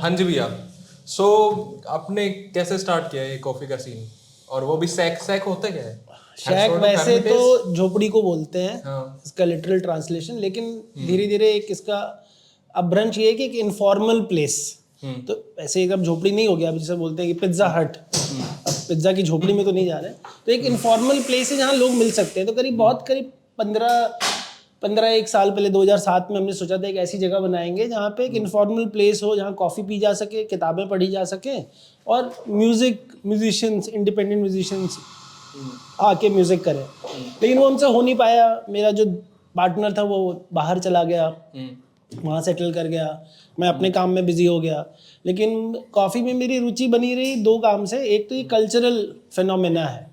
हाँ जी भैया। सो आपने कैसे स्टार्ट किया ये कॉफी का सीन, और वो भी सैक होता क्या है? शैक वैसे तो झोपड़ी को बोलते हैं, हाँ। इसका लिटरल ट्रांसलेशन, लेकिन धीरे धीरे एक इसका अब्रंच ये है कि एक इनफॉर्मल प्लेस। तो ऐसे एक अब झोपड़ी नहीं हो गया, अब जैसे बोलते हैं कि पिज्ज़ा हट, अब पिज्ज़ा की झोपड़ी में तो नहीं जा रहे हैं, तो एक इनफॉर्मल प्लेस है जहाँ लोग मिल सकते हैं। तो करीब 15 एक साल पहले 2007 में हमने सोचा था एक ऐसी जगह बनाएंगे जहाँ पे एक इनफॉर्मल प्लेस हो, जहाँ कॉफ़ी पी जा सके, किताबें पढ़ी जा सके, और म्यूजिशियंस, इंडिपेंडेंट म्यूजिशियंस आके म्यूजिक करें। लेकिन वो हमसे हो नहीं पाया। मेरा जो पार्टनर था वो बाहर चला गया, वहाँ सेटल कर गया, मैं अपने काम में बिजी हो गया। लेकिन कॉफ़ी में मेरी रुचि बनी रही दो काम से। एक तो ये कल्चरल फिनोमेना है,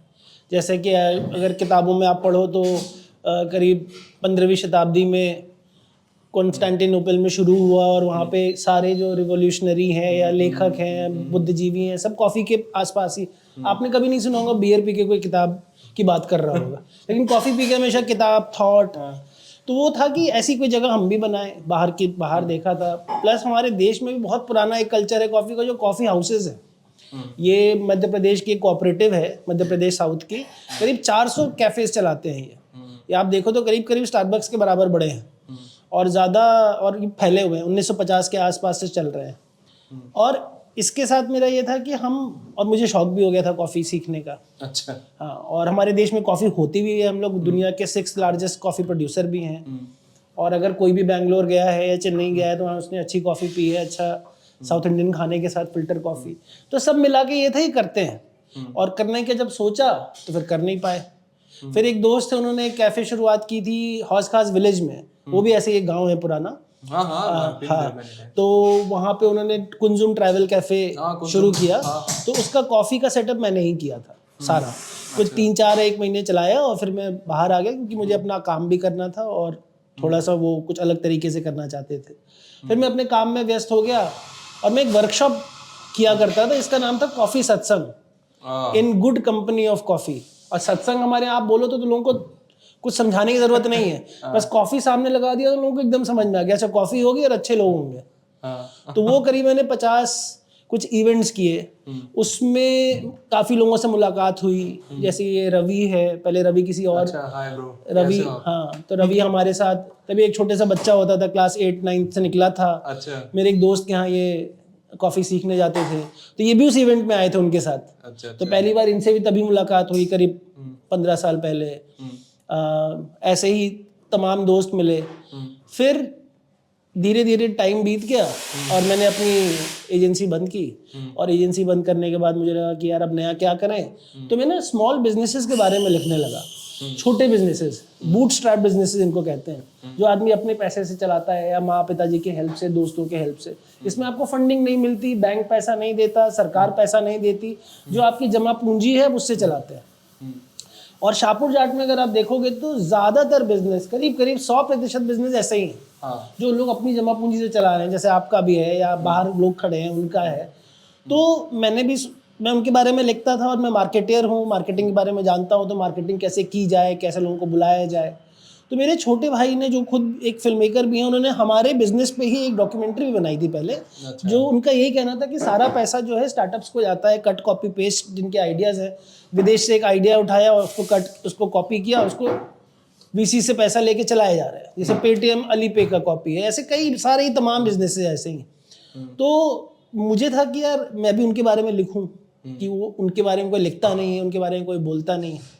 जैसे कि अगर किताबों में आप पढ़ो तो करीब 15वीं शताब्दी में कॉन्स्टेंटिनोपल में शुरू हुआ, और वहाँ पे सारे जो रिवोल्यूशनरी हैं या लेखक हैं, बुद्धिजीवी हैं, सब कॉफ़ी के आसपास ही। आपने कभी नहीं सुना होगा बियर पी के कोई किताब की बात कर रहा होगा, लेकिन कॉफ़ी पी के हमेशा किताब, थॉट। तो वो था कि ऐसी कोई जगह हम भी बनाएं, बाहर देखा था। प्लस हमारे देश में भी बहुत पुराना एक कल्चर है कॉफ़ी का, जो कॉफ़ी हाउसेज है। ये मध्य प्रदेश की कोऑपरेटिव है, मध्य प्रदेश साउथ की, करीब 400 कैफेज चलाते हैं ये आप देखो तो करीब स्टारबक्स के बराबर बड़े हैं, और ज़्यादा, और ये फैले हुए हैं, 1950 के आसपास से चल रहे हैं। और इसके साथ मेरा ये था कि और मुझे शौक भी हो गया था कॉफ़ी सीखने का। अच्छा। हाँ, और हमारे देश में कॉफ़ी होती भी है, हम लोग दुनिया के 6 लार्जेस्ट कॉफ़ी प्रोड्यूसर भी हैं। और अगर कोई भी बेंगलोर गया है या चेन्नई गया है तो वहाँ उसने अच्छी कॉफ़ी पी है, अच्छा साउथ इंडियन खाने के साथ फिल्टर कॉफ़ी। तो सब मिला के ये था ही करते हैं, और करने के जब सोचा तो फिर कर नहीं पाए। फिर एक दोस्त थे, उन्होंने एक कैफ़े शुरुआत की थी हौज खास विलेज में, वो भी ऐसे एक गांव है पुराना। हाँ, तो वहाँ पे उन्होंने कुंजुम ट्रैवल कैफ़े शुरू किया। तो उसका कॉफ़ी का सेटअप मैंने ही किया था सारा कुछ 3-4 महीने चलाया, और फिर मैं बाहर आ गया क्योंकि मुझे अपना काम भी करना था, और थोड़ा सा वो कुछ अलग तरीके से करना चाहते थे। फिर मैं अपने काम में व्यस्त हो गया, और मैं एक वर्कशॉप किया करता था, इसका नाम था कॉफ़ी सत्संग, in good company of coffee. और सत्संग हमारे यहाँ आप बोलो तो लोगों को कुछ समझाने की जरूरत नहीं है, बस कॉफ़ी सामने लगा दिया तो लोगों को एकदम समझ में आ गया, अच्छा कॉफ़ी होगी और अच्छे लोग होंगे। तो वो करीब मैंने 50 कुछ इवेंट्स किए, उसमें काफ़ी लोगों से मुलाकात हुई। जैसे ये रवि है, पहले रवि किसी और, अच्छा, हाय ब्रो, रवि, हाँ, तो रवि हमारे साथ तभी एक छोटे सा बच्चा होता था, क्लास 8-9 से निकला था। अच्छा। मेरे एक दोस्त के यहाँ ये कॉफ़ी सीखने जाते थे, तो ये भी उस इवेंट में आए थे उनके साथ। अच्छा। तो पहली बार इनसे भी तभी मुलाकात हुई, करीब 15 साल पहले। ऐसे ही तमाम दोस्त मिले। फिर धीरे धीरे टाइम बीत गया, और मैंने अपनी एजेंसी बंद की। और एजेंसी बंद करने के बाद मुझे लगा कि यार अब नया क्या करें, तो मैंने स्मॉल बिजनेसेस के बारे में लिखने लगा। छोटे बिजनेसेस, बूटस्ट्रैप बिजनेसेस इनको कहते हैं, जो आदमी अपने पैसे से चलाता है, या माँ पिताजी के हेल्प से, दोस्तों के हेल्प से। इसमें आपको फंडिंग नहीं मिलती, बैंक पैसा नहीं देता, सरकार पैसा नहीं देती, जो आपकी जमा पूंजी है उससे चलाते हैं। और शाहपुर जाट में अगर आप देखोगे तो ज़्यादातर बिजनेस, करीब 100% बिजनेस ऐसे ही है, जो लोग अपनी जमा पूंजी से चला रहे हैं, जैसे आपका भी है, या बाहर लोग खड़े हैं उनका है। तो मैं उनके बारे में लिखता था, और मैं मार्केटियर हूँ, मार्केटिंग के बारे में जानता हूँ, तो मार्केटिंग कैसे की जाए, कैसे लोगों को बुलाया जाए। तो मेरे छोटे भाई ने, जो खुद एक फिल्म मेकर भी हैं, उन्होंने हमारे बिजनेस पे ही एक डॉक्यूमेंट्री भी बनाई थी पहले। अच्छा। जो उनका यही कहना था कि सारा पैसा जो है स्टार्टअप्स को जाता है, कट कॉपी पेस्ट जिनके आइडियाज़ हैं, विदेश से एक आइडिया उठाया और उसको कॉपी किया, उसको वीसी से पैसा लेके चलाया जा रहा है। जैसे पेटीएम अलीपे का कॉपी है, ऐसे कई सारे ही तमाम बिजनेसेस ऐसे ही। तो मुझे था कि यार मैं भी उनके बारे में लिखूं, कि वो उनके बारे में कोई लिखता नहीं है, उनके बारे में कोई बोलता नहीं है।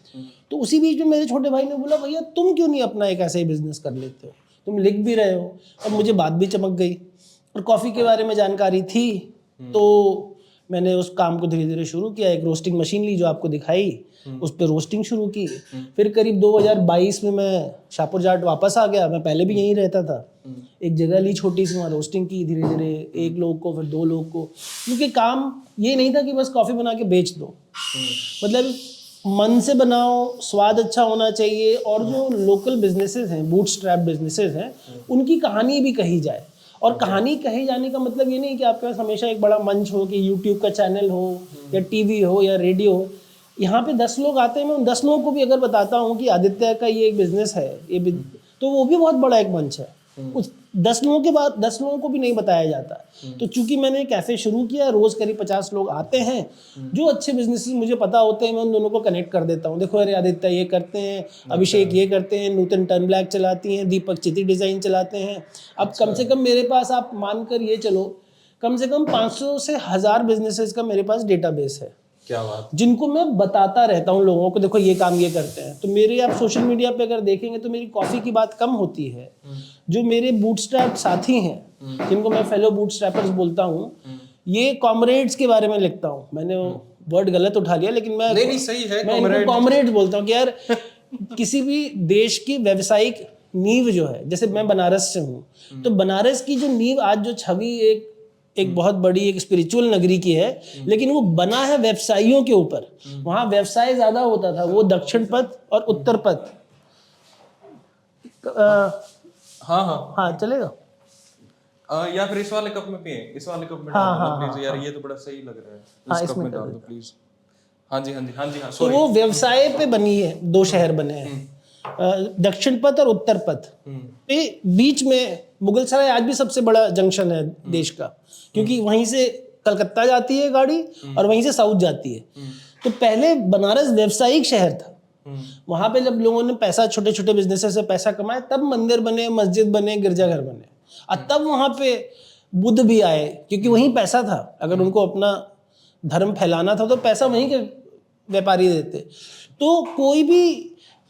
तो उसी बीच में मेरे छोटे भाई ने बोला, भैया तुम क्यों नहीं अपना एक ऐसा ही बिजनेस कर लेते हो, तुम लिख भी रहे हो। और मुझे बात भी चमक गई, और कॉफ़ी के बारे में जानकारी थी। तो मैंने उस काम को धीरे धीरे शुरू किया। एक रोस्टिंग मशीन ली, जो आपको दिखाई, उस पर रोस्टिंग शुरू की। फिर करीब 2022 में मैं शाहपुर जाट वापस आ गया। मैं पहले भी यहीं रहता था, एक जगह ली छोटी सी, वहाँ रोस्टिंग की धीरे धीरे, 1 लोग को, फिर 2 लोग को। क्योंकि काम ये नहीं था कि बस कॉफ़ी बना के बेच दो, मतलब मन से बनाओ, स्वाद अच्छा होना चाहिए, और जो लोकल बिजनेसेस हैं, बूटस्ट्रैप बिजनेसेस हैं, उनकी कहानी भी कही जाए। और कहानी कहे जाने का मतलब ये नहीं कि आपके पास हमेशा एक बड़ा मंच हो, कि यूट्यूब का चैनल हो, या टीवी हो, या रेडियो हो। यहाँ पे 10 लोग आते हैं, मैं उन 10 लोगों को भी अगर बताता हूँ कि आदित्य का ये एक बिजनेस है, तो वो भी बहुत बड़ा एक मंच है। उस 10 लोगों के बाद 10 लोगों को भी नहीं बताया जाता। तो चूंकि मैंने कैफे शुरू किया, रोज करीब 50 लोग आते हैं जो अच्छे बिजनेसेस मुझे पता होते हैं, मैं उन दोनों को कनेक्ट कर देता हूँ। देखो अरे आदित्य ये करते हैं, अभिषेक ये करते हैं, नूतन टर्न ब्लैक चलाती हैं, दीपक चिति डिजाइन चलाते हैं। अब कम से कम मेरे पास आप मानकर ये चलो कम से कम 500 से 1000 बिजनेसेस का मेरे पास डेटाबेस है, क्या बात। जिनको मैं बताता रहता हूँ लोगों को, देखो ये काम ये करते हैं। तो मेरे आप सोशल मीडिया पे अगर देखेंगे तो मेरी कॉफ़ी की बात कम होती है। जो मेरे बूटस्ट्रैप साथी हैं, जिनको मैं फेलो बूटस्ट्रैपर्स बोलता हूँ, ये कॉमरेड्स के बारे में लिखता हूँ। मैंने वर्ड गलत उठा लिया, लेकिन नहीं सही है, मैं इनको कॉमरेड्स बोलता हूँ कि यार किसी भी देश की व्यावसायिक नींव जो है, जैसे मैं बनारस से हूँ, तो बनारस की जो नींव आज जो छवि एक बहुत बड़ी एक स्पिरिचुअल नगरी की है, लेकिन वो बना है व्यवसायियों के ऊपर। वहां व्यवसाय ज्यादा होता था, वो दक्षिण पथ और उत्तर पथ। हाँ हाँ हाँ चलेगा। या फिर इस वाले कप में पिए, इस वाले कप में हाँ, डाल दो हाँ, प्लीज यार, ये तो बड़ा सही लग रहा है। हाँ, इस कप में इसमें डाल दो प्लीज। हाँ जी हाँ जी हाँ जी हाँ, तो सॉरी। वो व्यवसाय पे बनी है, 2 शहर बने हैं, दक्षिण पथ और उत्तर पथ। ये बीच में मुगल सराय आज भी सबसे बड़ा जंक्शन है देश का, क्योंकि वहीं से कलकत्ता जाती है गाड़ी और वहीं से साउथ जाती है। तो पहले बनारस व्यावसायिक शहर था। वहां पे जब लोगों ने पैसा, छोटे छोटे बिजनेसेस से पैसा कमाया, तब मंदिर बने, मस्जिद बने, गिरजाघर बने, और तब वहां पे बुद्ध भी आए, क्योंकि वहीं पैसा था। अगर उनको अपना धर्म फैलाना था तो पैसा वहीं के व्यापारी देते। तो कोई भी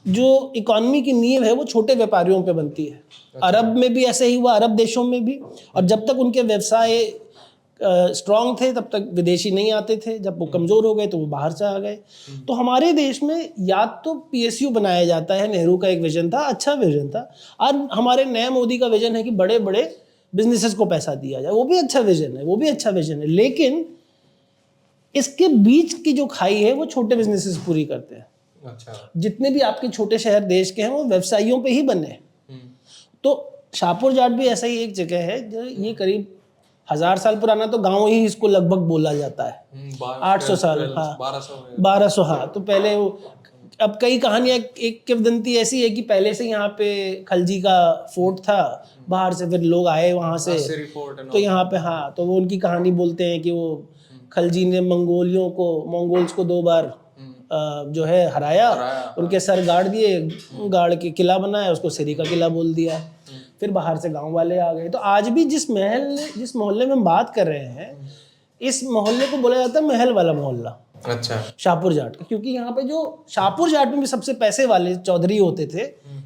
जो इकोनॉमी की नींव है वो छोटे व्यापारियों पे बनती है। अरब में भी ऐसे ही हुआ, अरब देशों में भी। और जब तक उनके व्यवसाय स्ट्रांग थे तब तक विदेशी नहीं आते थे, जब वो कमजोर हो गए तो वो बाहर से आ गए। तो हमारे देश में या तो पीएसयू बनाया जाता है, नेहरू का एक विजन था, अच्छा विजन था, और हमारे नए मोदी का विजन है कि बड़े बड़े बिजनेसेस को पैसा दिया जाए, वो भी अच्छा विजन है, वो भी अच्छा विजन है। लेकिन इसके बीच की जो खाई है वो छोटे बिजनेसेस पूरी करते हैं। अच्छा। जितने भी आपके छोटे शहर देश के हैं वो व्यवसायियों पे ही बने हैं। तो शाहपुर जाट भी ऐसा ही एक जगह है जो ये करीब 1000 साल पुराना, तो गांव ही इसको लगभग बोला जाता है। 800 साल, हाँ 1200, हाँ। तो पहले अब कई कहानियां, एक किंवदंती ऐसी है कि पहले से यहाँ पे खलजी का फोर्ट था, बाहर से फिर लोग आए वहां से, तो यहाँ पे, हाँ, तो वो उनकी कहानी बोलते हैं कि वो खलजी ने मंगोल्स को 2 बार जो है हराया, उनके सर गाड़ दिए, गाड़ के किला बनाया, उसको सिरी का किला बोल दिया। फिर बाहर से गांव वाले आ गए। तो आज भी जिस मोहल्ले में हम बात कर रहे हैं, इस मोहल्ले को बोला जाता है महल वाला मोहल्ला। अच्छा। शाहपुर जाट का, क्योंकि यहाँ पे जो शाहपुर जाट में भी सबसे पैसे वाले चौधरी होते थे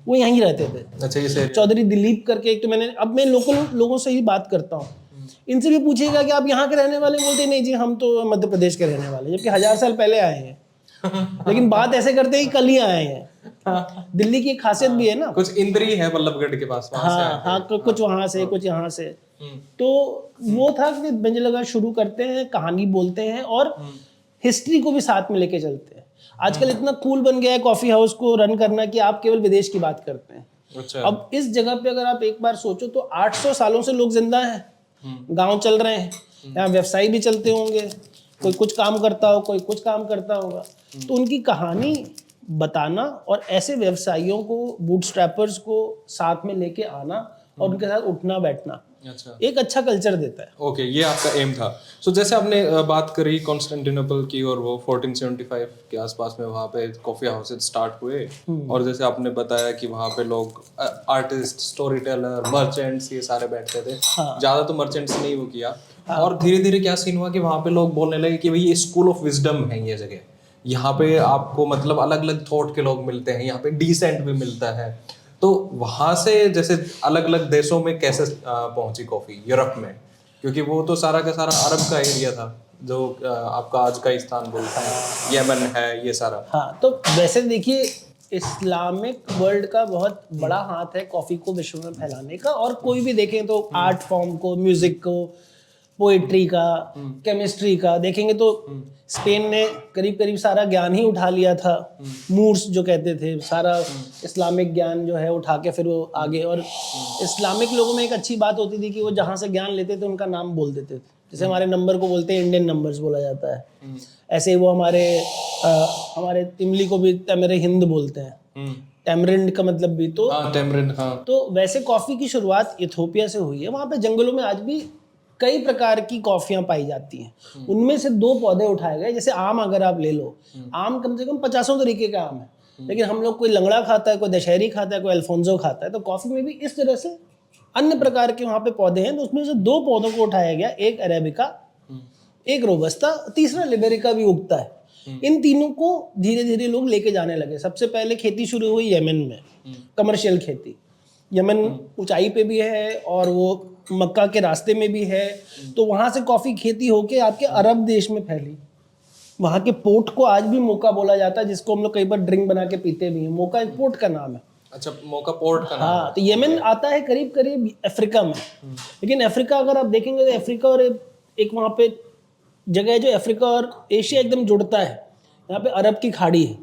वो यहीं रहते थे। अच्छा, ये चौधरी दिलीप करके एक, तो मैं लोकल लोगों से ही बात करता हूँ, इनसे भी पूछिएगा कि आप यहाँ के रहने वाले, बोलते नहीं जी हम तो मध्य प्रदेश के रहने वाले, जबकि 1000 साल पहले आए हैं। लेकिन बात ऐसे करते हैं कि कल ही आए हैं। दिल्ली की एक खासियत भी है ना, कुछ इंद्री है बल्लभगढ़ के पास, वहां से हाँ, कुछ वहां से, कुछ यहाँ से। तो वो था कि मुझे लगा शुरू करते हैं, कहानी बोलते हैं और हिस्ट्री को भी साथ में लेके चलते हैं। आजकल इतना कूल बन गया है कॉफी हाउस को रन करना कि आप केवल विदेश की बात करते हैं। अच्छा। अब इस जगह पे अगर आप एक बार सोचो तो 800 सालों से लोग जिंदा हैं, गांव चल रहे हैं, यहाँ व्यवसाय भी चलते होंगे, कोई कुछ काम करता हो, कोई कुछ काम करता होगा। तो उनकी कहानी बताना और ऐसे व्यवसायियों को, बूटस्ट्रैपर्स को साथ में लेके आना और उनके साथ उठना बैठना, अच्छा, एक अच्छा कल्चर देता है। ओके, ये आपका एम था। सो जैसे आपने बात करी कॉन्स्टेंटिनोपल की, और वो 1475 के आसपास में वहाँ पे कॉफी हाउसेज स्टार्ट हुए, और जैसे आपने बताया कि वहाँ पे लोग आर्टिस्ट, स्टोरी टेलर, मर्चेंट्स, ये सारे बैठते थे। ज्यादा तो मर्चेंट्स ने ही वो किया, और धीरे धीरे क्या सीन हुआ कि वहाँ पे लोग बोलने लगे कि भाई ये स्कूल ऑफ विजडम है ये जगह, यहाँ पे आपको मतलब अलग अलग थॉट के लोग मिलते हैं, यहाँ पे डिसेंट भी मिलता है। तो वहां से जैसे अलग अलग देशों में कैसे पहुंची कॉफी, यूरोप में, क्योंकि वो तो सारा का सारा अरब का एरिया था, जो आपका आज का इस्तांबुल है, यमन है, ये सारा। हाँ, तो वैसे देखिए इस्लामिक वर्ल्ड का बहुत बड़ा हाथ है कॉफी को विश्व में फैलाने का। और कोई भी देखें तो आर्ट फॉर्म को, म्यूजिक को, पोएट्री का, केमिस्ट्री का देखेंगे तो स्पेन ने करीब करीब सारा ज्ञान ही उठा लिया था। मूर्स जो कहते थे, सारा इस्लामिक ज्ञान जो है उठा के फिर वो आगे। और इस्लामिक लोगों में एक अच्छी बात होती थी कि वो जहाँ से ज्ञान लेते थे उनका नाम बोल देते थे। जैसे हमारे नंबर को बोलते हैं इंडियन नंबर्स बोला जाता है, ऐसे ही वो हमारे इमली को भी मेरे हिंद बोलते हैं। टैमरिंड का मतलब भी। तो हाँ टेमरिन, हाँ। तो वैसे कॉफी की शुरुआत इथोपिया से हुई है। वहाँ पे जंगलों में आज भी कई प्रकार की कॉफियां पाई जाती हैं। उनमें से 2 पौधे उठाए गए। जैसे आम अगर आप ले लो, आम कम से कम 50 तरीके का आम है, लेकिन हम लोग कोई लंगड़ा खाता है, कोई दशहरी खाता है, कोई अल्फोंसो खाता है। तो कॉफी में भी इस तरह से अन्य प्रकार के वहाँ पे पौधे हैं। तो उसमें से 2 पौधों को उठाया गया, एक अरेबिका, एक रोबस्ता, तीसरा लिबेरिका भी उगता है। इन तीनों को धीरे धीरे लोग लेके जाने लगे। सबसे पहले खेती शुरू हुई यमन में, कमर्शियल खेती। यमन ऊंचाई पे भी है और वो मक्का के रास्ते में भी है। तो वहाँ से कॉफ़ी खेती होके आपके अरब देश में फैली। वहाँ के पोर्ट को आज भी मोका बोला जाता है, जिसको हम लोग कई बार ड्रिंक बना के पीते भी हैं। मोका एक पोर्ट का नाम है। अच्छा, मोका पोर्ट का नाम। हाँ, तो यमन आता है करीब करीब अफ्रीका में। लेकिन अफ्रीका अगर आप देखेंगे तो अफ्रीका और एक वहाँ पे जगह है जो अफ्रीका और एशिया एकदम जुड़ता है। यहाँ पे अरब की खाड़ी है।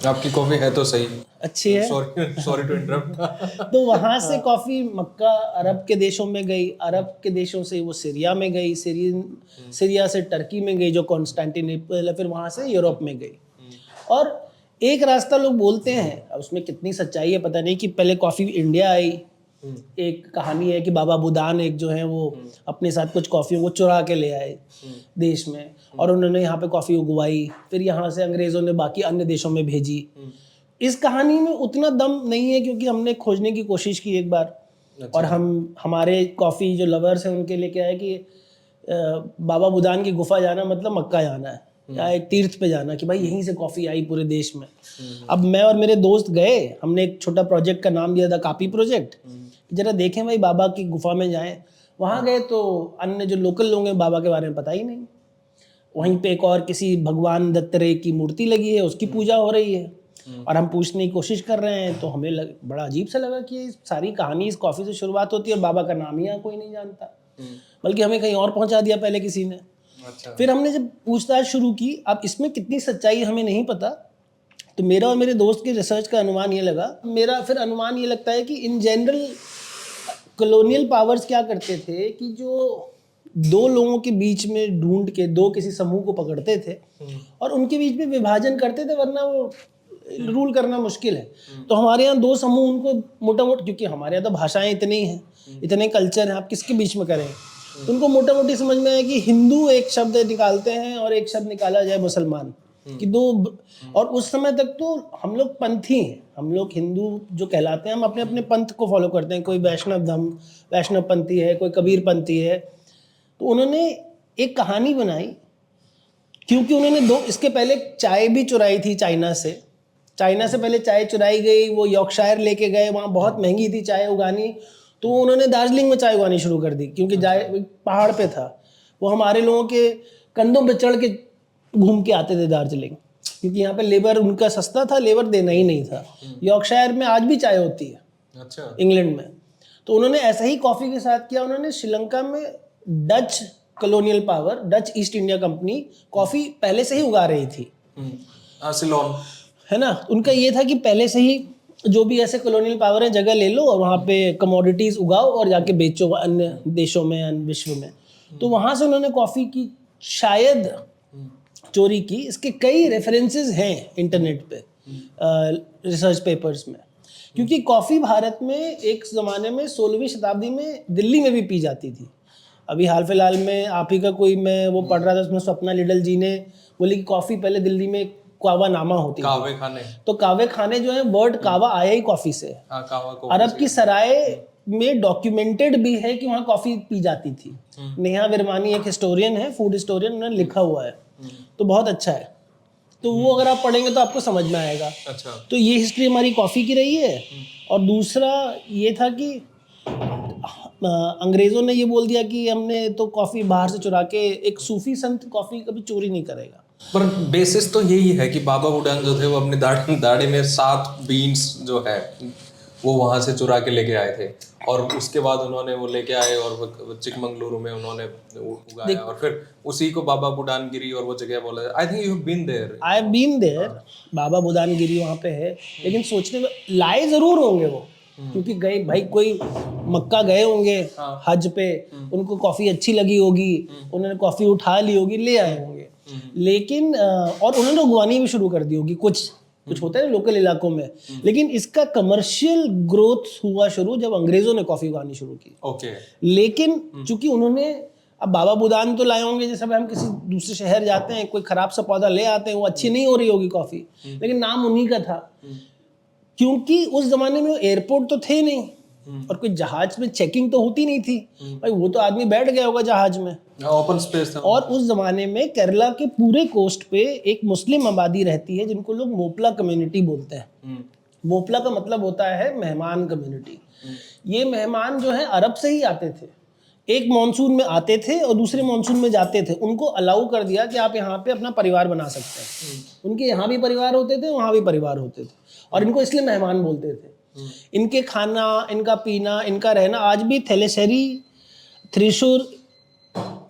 आपकी कॉफी है तो सही, अच्छी है। Sorry to interrupt. तो वहाँ से कॉफ़ी मक्का अरब के देशों में गई, अरब के देशों से वो सीरिया में गई, सीरिया से टर्की में गई जो कॉन्स्टेंटिनोपल है, फिर वहाँ से यूरोप में गई। और एक रास्ता लोग बोलते हैं, अब उसमें कितनी सच्चाई है पता नहीं, कि पहले कॉफ़ी इंडिया आई। एक कहानी है कि बाबा बुदान एक जो है वो अपने साथ कुछ कॉफ़ियों को चुरा के ले आए देश में, और उन्होंने यहाँ पे कॉफ़ी उगवाई। फिर यहाँ से अंग्रेज़ों ने बाकी अन्य देशों में भेजी। इस कहानी में उतना दम नहीं है, क्योंकि हमने खोजने की कोशिश की एक बार। और हमारे कॉफ़ी जो लवर्स हैं उनके लिए क्या है कि बाबा बुदान की गुफा जाना मतलब मक्का जाना है, या एक तीर्थ पे जाना, कि भाई यहीं से कॉफ़ी आई पूरे देश में। अब मैं और मेरे दोस्त गए, हमने एक छोटा प्रोजेक्ट का नाम दिया था कापी प्रोजेक्ट। जरा देखें भाई, बाबा की गुफा में जाएं। वहाँ गए तो अन्य जो लोकल लोग हैं बाबा के बारे में पता ही नहीं। वहीं पे एक और किसी भगवान दत्तात्रेय की मूर्ति लगी है, उसकी पूजा हो रही है। और हम पूछने की कोशिश कर रहे हैं तो हमें बड़ा अजीब सा लगा कि सारी कहानी इस कॉफ़ी से शुरुआत होती है और बाबा का नाम ही यहाँ कोई नहीं जानता, बल्कि हमें कहीं और पहुँचा दिया पहले किसी ने। अच्छा। फिर हमने जब पूछताछ शुरू की, अब इसमें कितनी सच्चाई हमें नहीं पता, तो मेरा और मेरे दोस्त के रिसर्च का अनुमान ये लगा, मेरा फिर अनुमान ये लगता है कि इन जनरल कॉलोनियल पावर्स क्या करते थे कि जो 2 लोगों के बीच में ढूंढ के 2 किसी समूह को पकड़ते थे और उनके बीच में विभाजन करते थे, वरना वो रूल करना मुश्किल है। तो हमारे यहाँ 2 समूह उनको मोटा मोटा, क्योंकि हमारे यहाँ तो भाषाएं इतनी हैं, इतने कल्चर हैं, आप किसके बीच में करें। उनको मोटा मोटी समझ में आया कि हिंदू एक शब्द निकालते हैं और एक शब्द निकाला जाए मुसलमान, कि 2। और उस समय तक तो हम लोग पंथी हैं, हम लोग हिंदू जो कहलाते हैं, हम अपने अपने पंथ को फॉलो करते हैं। कोई वैष्णव धर्म, वैष्णव पंथी है, कोई कबीर पंथी है। तो उन्होंने एक कहानी बनाई, क्योंकि उन्होंने इसके पहले चाय भी चुराई थी चाइना से। चाइना से पहले चाय चुराई गई, वो यॉर्कशायर लेके गए, वहाँ बहुत महंगी थी चाय उगानी। तो उन्होंने दार्जिलिंग में चाय उगानी शुरू कर दी, क्योंकि पहाड़ पे था। वो हमारे लोगों के कंधों पे चढ़ के घूम के आते थे दार्जिलिंग, क्योंकि यहाँ पे लेबर उनका सस्ता था, लेबर देना ही नहीं था। यॉर्कशायर में आज भी चाय होती है, अच्छा, इंग्लैंड में। तो उन्होंने ऐसा ही कॉफ़ी के साथ किया। उन्होंने श्रीलंका में Dutch colonial power, Dutch east India company coffee पहले से ही उगा रही थी, सिलोन है ना। उनका ये था कि पहले से ही जो भी ऐसे कॉलोनियल पावर है, जगह ले लो और वहाँ पे कमोडिटीज़ उगाओ और जाके बेचो अन्य देशों में, अन्य विश्व में। तो वहाँ से उन्होंने कॉफ़ी की शायद चोरी की। इसके कई रेफरेंसेस हैं इंटरनेट पे, रिसर्च पेपर्स में, क्योंकि कॉफ़ी भारत में एक ज़माने में 16वीं शताब्दी में दिल्ली में भी पी जाती थी। अभी हाल फिलहाल में आप ही का कोई, मैं वो पढ़ रहा था, उसमें स्वप्ना लिडल जी ने बोली कि कॉफ़ी पहले दिल्ली में कावा नामा होती है, कावे खाने। तो कावे खाने जो है, वर्ड कावा आया ही कॉफ़ी से। अरब की सराय में डॉक्यूमेंटेड भी है कि वहाँ कॉफ़ी पी जाती थी। नेहा विरमानी एक हिस्टोरियन है, फूड हिस्टोरियन, उन्होंने लिखा हुआ है, तो बहुत अच्छा है। तो वो अगर आप पढ़ेंगे तो आपको समझ में आएगा। अच्छा। तो ये हिस्ट्री हमारी कॉफ़ी की रही है। और दूसरा ये था कि अंग्रेज़ों ने ये बोल दिया कि हमने तो कॉफ़ी बाहर से चुरा के, एक सूफी संत कॉफ़ी कभी चोरी नहीं करेगा। पर बेसिस तो यही है कि बाबा बुडान जो थे वो अपनी दाढ़ी में 7 बीन्स जो है वो वहाँ से चुरा के लेके आए थे, और उसके बाद उन्होंने वो लेके आए और चिकमंगलुरु में उन्होंने उगाया, और फिर उसी को बाबा बुडानगिरी और वो जगह बोला। I think you have been there. I have been there. Baba Budangiri वहाँ पे है, लेकिन सोचने में लाए ज़रूर होंगे वो, क्योंकि गए भाई, कोई मक्का गए होंगे हज पे, उनको कॉफ़ी अच्छी लगी होगी, उन्होंने कॉफ़ी उठा ली होगी, ले आए होंगे। लेकिन और उन्होंने उगवानी भी शुरू कर दी होगी कुछ, कुछ होता है लोकल इलाकों में, लेकिन इसका कमर्शियल ग्रोथ हुआ शुरू जब अंग्रेजों ने कॉफी उगानी शुरू की। ओके। लेकिन चूंकि उन्होंने, अब बाबा बुदान तो लाए होंगे, जैसे हम किसी दूसरे शहर जाते हैं, कोई खराब सा पौधा ले आते हैं, वो अच्छी नहीं हो रही होगी कॉफी, लेकिन नाम उन्हीं का था, क्योंकि उस जमाने में एयरपोर्ट तो थे नहीं और कोई जहाज में चेकिंग तो होती नहीं थी भाई, वो तो आदमी बैठ गया होगा जहाज में, ओपन स्पेस था। और उस जमाने में केरला के पूरे कोस्ट पे एक मुस्लिम आबादी रहती है जिनको लोग मोपला कम्युनिटी बोलते हैं। मोपला का मतलब होता है मेहमान कम्युनिटी। ये मेहमान जो है अरब से ही आते थे, एक मॉनसून में आते थे और दूसरे मॉनसून में जाते थे, उनको अलाउ कर दिया कि आप यहाँ पे अपना परिवार बना सकते हैं। उनके यहाँ भी परिवार होते थे, वहाँ भी परिवार होते थे, और इनको इसलिए मेहमान बोलते थे। इनके खाना, इनका पीना, इनका रहना आज भी थेलेशेरी, थ्रिशूर,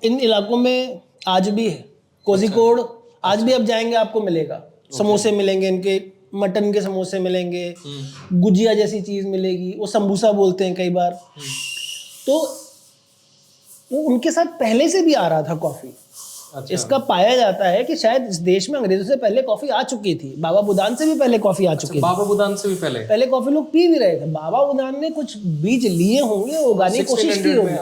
इन इलाकों में आज भी है। कोझिकोड आज भी आप जाएंगे आपको मिलेगा, समोसे मिलेंगे, इनके मटन के समोसे मिलेंगे, गुजिया जैसी चीज मिलेगी, वो संबूसा बोलते हैं कई बार। तो वो उनके साथ पहले से भी आ रहा था कॉफी। अच्छा। इसका पाया जाता है कि शायद इस देश में अंग्रेजों से पहले कॉफी आ चुकी थी, बाबा बुदान से भी पहले कॉफी आ चुकी थी। बाबा बुदान से भी पहले कॉफी लोग पी भी रहे थे। बाबा बुदान ने कुछ बीज लिए होंगे, उगाने की कोशिश की होगी,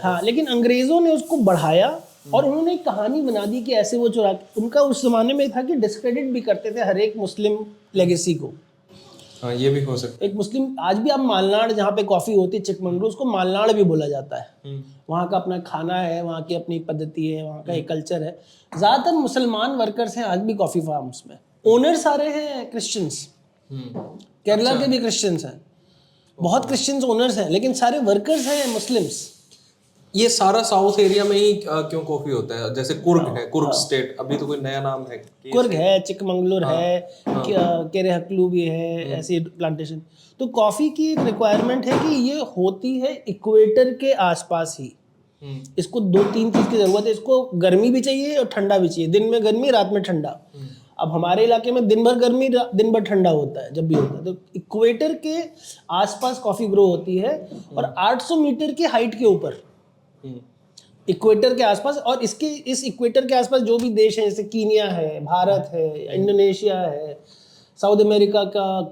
हाँ, लेकिन अंग्रेजों ने उसको बढ़ाया और उन्होंने एक कहानी बना दी कि ऐसे वो चुरा, उनका उस जमाने में था कि डिस्क्रेडिट भी करते थे हर एक मुस्लिम लेगेसी को। हाँ, ये भी हो सकता है। एक मुस्लिम, आज भी आप मालनाड जहाँ पे कॉफी होती है चिकमंगलुरु, उसको मालनाड भी बोला जाता है। वहाँ का अपना खाना है, वहाँ की अपनी पद्धति है, वहाँ का एक कल्चर है। ज्यादातर मुसलमान वर्कर्स हैं आज भी कॉफी फार्म्स में। ओनर सारे हैं क्रिश्चियंस, केरला के भी क्रिश्चियंस हैं, बहुत क्रिश्चियंस ओनर्स हैं, लेकिन सारे वर्कर्स हैं मुस्लिम्स। ये सारा साउथ एरिया में ही क्यों कॉफी होता है? जैसे कुर्ग है, कुर्ग स्टेट, अभी तो कोई नया नाम है, कुर्ग है, चिकमंगलुरु है, केरेहकलू भी है, ऐसी प्लांटेशन। तो कॉफी की एक रिक्वायरमेंट है कि ये होती है इक्वेटर के आसपास ही। इसको 2-3 चीज की जरूरत है, इसको गर्मी भी चाहिए और ठंडा भी चाहिए। दिन में गर्मी, रात में ठंडा। अब हमारे इलाके में दिन भर गर्मी, दिन भर ठंडा होता है जब भी होता है। तो इक्वेटर के आसपास कॉफी ग्रो होती है और 800 मीटर की हाइट के ऊपर इक्वेटर के आसपास। और इसके इस इक्वेटर के आसपास जो भी देश हैं, जैसे कीनिया है, भारत है, इंडोनेशिया है, साउथ अमेरिका का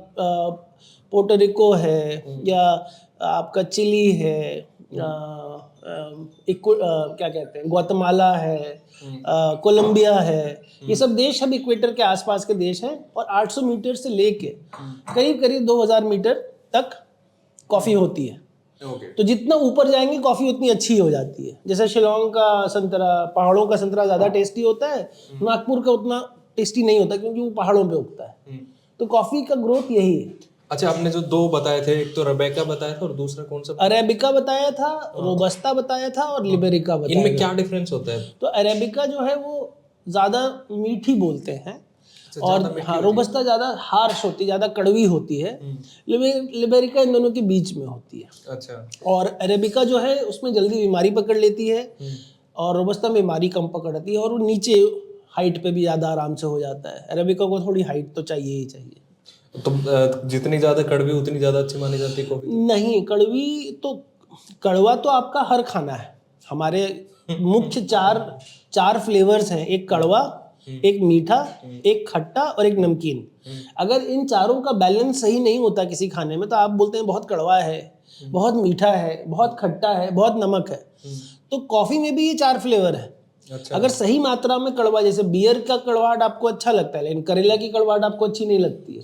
पोर्टोरिको है, या आपका चिली है, क्या कहते हैं, ग्वाटेमाला है, कोलंबिया है, ये सब देश अब इक्वेटर के आसपास के देश हैं। और 800 मीटर से लेके करीब करीब 2000 मीटर तक कॉफी होती है। तो जितना ऊपर जाएंगे कॉफी उतनी अच्छी हो जाती है। जैसे शिलोंग का संतरा, पहाड़ों का संतरा ज्यादा टेस्टी होता है, नागपुर का उतना टेस्टी नहीं होता क्योंकि वो पहाड़ों पे उगता है। तो कॉफी का ग्रोथ यही है। अच्छा, आपने जो 2 बताए थे, एक तो रेबेका बताया था और दूसरा कौन सा? अरेबिका बताया था, रोबस्ता बताया था और लिबेरिका बताया। इनमें क्या डिफरेंस होता है? तो अरेबिका जो है वो ज्यादा मीठी बोलते हैं, और हाँ, रोबस्ता ज्यादा हार्श होती है, ज्यादा कड़वी होती है। लिबेरिका इन दोनों के बीच में होती है। अच्छा। और अरेबिका जो है उसमें जल्दी बीमारी पकड़ लेती है और रोबस्ता में बीमारी कम पकड़ती है, और वो नीचे हाइट पे भी ज्यादा आराम से हो जाता है। अरेबिका को थोड़ी हाइट तो चाहिए ही चाहिए। तो जितनी ज्यादा कड़वी उतनी ज्यादा अच्छी मानी जाती है कॉफी? नहीं, कड़वा तो आपका हर खाना है। हमारे मुख्य चार फ्लेवर्स हैं, एक कड़वा, एक मीठा, एक खट्टा और एक नमकीन। अगर इन चारों का बैलेंस सही नहीं होता किसी खाने में, तो आप बोलते हैं बहुत कड़वा है, बहुत मीठा है, बहुत खट्टा है, बहुत नमक है। तो कॉफी में भी ये 4 फ्लेवर है। अच्छा। अगर सही मात्रा में कड़वा, जैसे बियर का कड़वाहट आपको अच्छा लगता है लेकिन करेला की कड़वाहट आपको अच्छी नहीं लगती है,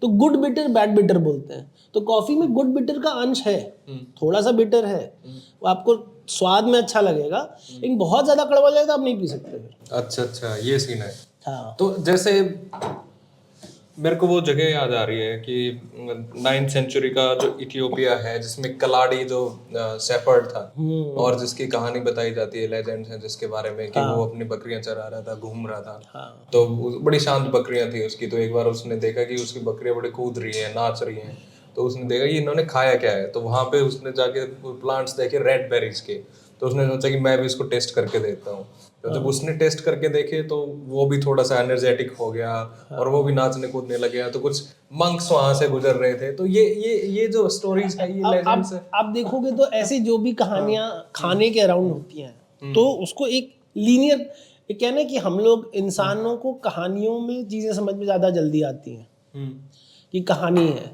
तो गुड बिटर बैड बिटर बोलते हैं। तो कॉफी में गुड बिटर का अंश है, थोड़ा सा बिटर है, वो आपको स्वाद में अच्छा लगेगा, लेकिन बहुत ज्यादा कड़वा जाए तो आप नहीं पी सकते फिर। अच्छा, ये सीन है। हाँ। तो जैसे मेरे को वो जगह याद आ रही है कि 9th सेंचुरी का जो इथियोपिया है, जिसमें कलाड़ी जो शेफर्ड था और जिसकी कहानी बताई जाती है, लेजेंड्स हैं जिसके बारे में कि वो अपनी बकरियां चरा रहा था, घूम रहा था। तो बड़ी शांत बकरियां थी उसकी। तो एक बार उसने देखा कि उसकी बकरियां बड़ी कूद रही हैं, नाच रही हैं। तो उसने देखा कि इन्होंने खाया क्या है। तो वहां पे उसने जाके प्लांट्स देखे रेड बेरीज के। तो उसने सोचा कि मैं भी इसको टेस्ट करके देखता हूँ। तो जब उसने टेस्ट करके देखे तो वो भी थोड़ा सा एनर्जेटिक हो गया और वो भी नाचने कूदने लग गया। तो कुछ मंक्स वहां से गुजर रहे थे। तो ये जो स्टोरीज है, ये लेजेंड्स है। आप देखोगे तो ऐसी जो भी कहानियां खाने के अराउंड होती हैं, तो उसको एक लीनियर ये कहना है कि हम लोग इंसानों को कहानियों में चीज़ें समझ में ज़्यादा जल्दी आती हैं कि कहानी है।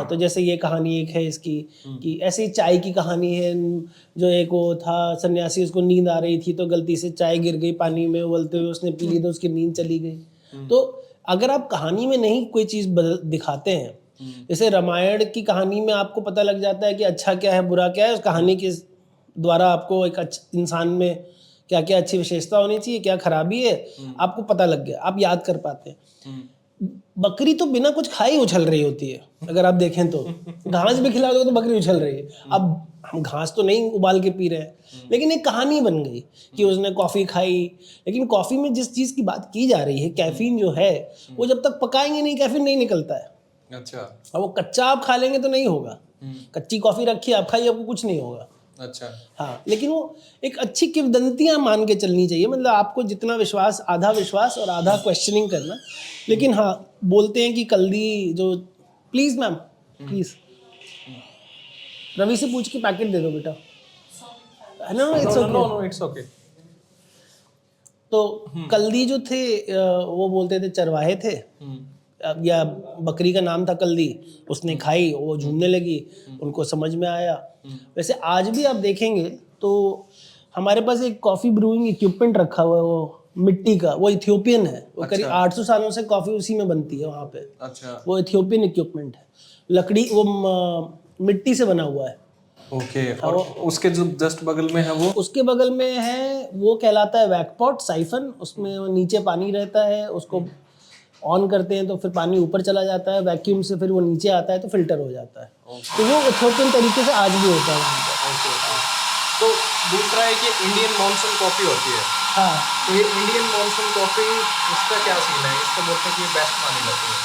तो जैसे ये कहानी एक है इसकी कि ऐसे ही चाय की कहानी है, जो एक वो था सन्यासी, उसको नींद आ रही थी तो गलती से चाय गिर गई पानी में उबलते हुए, उसने पी ली तो उसकी नींद चली गई। तो अगर आप कहानी में नहीं कोई चीज़ दिखाते हैं, जैसे रामायण की कहानी में आपको पता लग जाता है कि अच्छा क्या है बुरा क्या है, उस कहानी के द्वारा आपको एक इंसान में क्या क्या अच्छी विशेषता होनी चाहिए, क्या खराबी है, आपको पता लग गया, आप याद कर पाते हैं। बकरी तो बिना कुछ खाए ही उछल रही होती है, अगर आप देखें तो घास भी खिला दो तो बकरी उछल रही है। अब हम घास तो नहीं उबाल के पी रहे हैं, लेकिन एक कहानी बन गई कि उसने कॉफ़ी खाई। लेकिन कॉफ़ी में जिस चीज़ की बात की जा रही है, कैफीन जो है, वो जब तक पकाएंगे नहीं कैफीन नहीं निकलता है। अच्छा। अब वो कच्चा आप खा लेंगे तो नहीं होगा, कच्ची कॉफ़ी रखी आप खाइए, आपको कुछ नहीं होगा। अच्छा। हाँ, लेकिन वो एक अच्छी किंवदंतियाँ मान के चलनी चाहिए, मतलब आपको जितना विश्वास, आधा विश्वास और आधा क्वेश्चनिंग करना। लेकिन हाँ, बोलते हैं कि कल्दी जो, प्लीज़ मैम प्लीज़ रवि से पूछ के पैकेट दे दो बेटा, है ना, it's okay. No it's okay. तो कल्दी जो थे वो बोलते थे चरवाहे थे, या बकरी का नाम था कल्दी, उसने खाई, वो झूमने लगी, उनको समझ में आया। वैसे आज भी आप देखेंगे तो हमारे पास एक कॉफ़ी ब्रूइंग इक्विपमेंट रखा हुआ है, वो मिट्टी का, वो इथियोपियन है, वो करीब 800 सालों से कॉफ़ी उसी में बनती है वहाँ पे। अच्छा। वो इथियोपियन इक्विपमेंट है, लकड़ी, वो मिट्टी से बना हुआ है। ओके। और उसके जो जस्ट बगल में है वो, उसके बगल में है, वो कहलाता है वैकपॉट साइफन। उसमें वो नीचे पानी रहता है, उसको ऑन करते हैं तो फिर पानी ऊपर चला जाता है, वैक्यूम से फिर वो नीचे आता है तो फिल्टर हो जाता है। तो वो इथियोपियन तरीके से आज भी होता है वहाँ पे। तो दूसरा है कि इंडियन मॉनसून कॉफ़ी होती है। हाँ, तो ये इंडियन मॉनसून कॉफ़ी, इसका क्या सीन है? इसको बोलते हैं कि ये बेस्ट मानी जाती है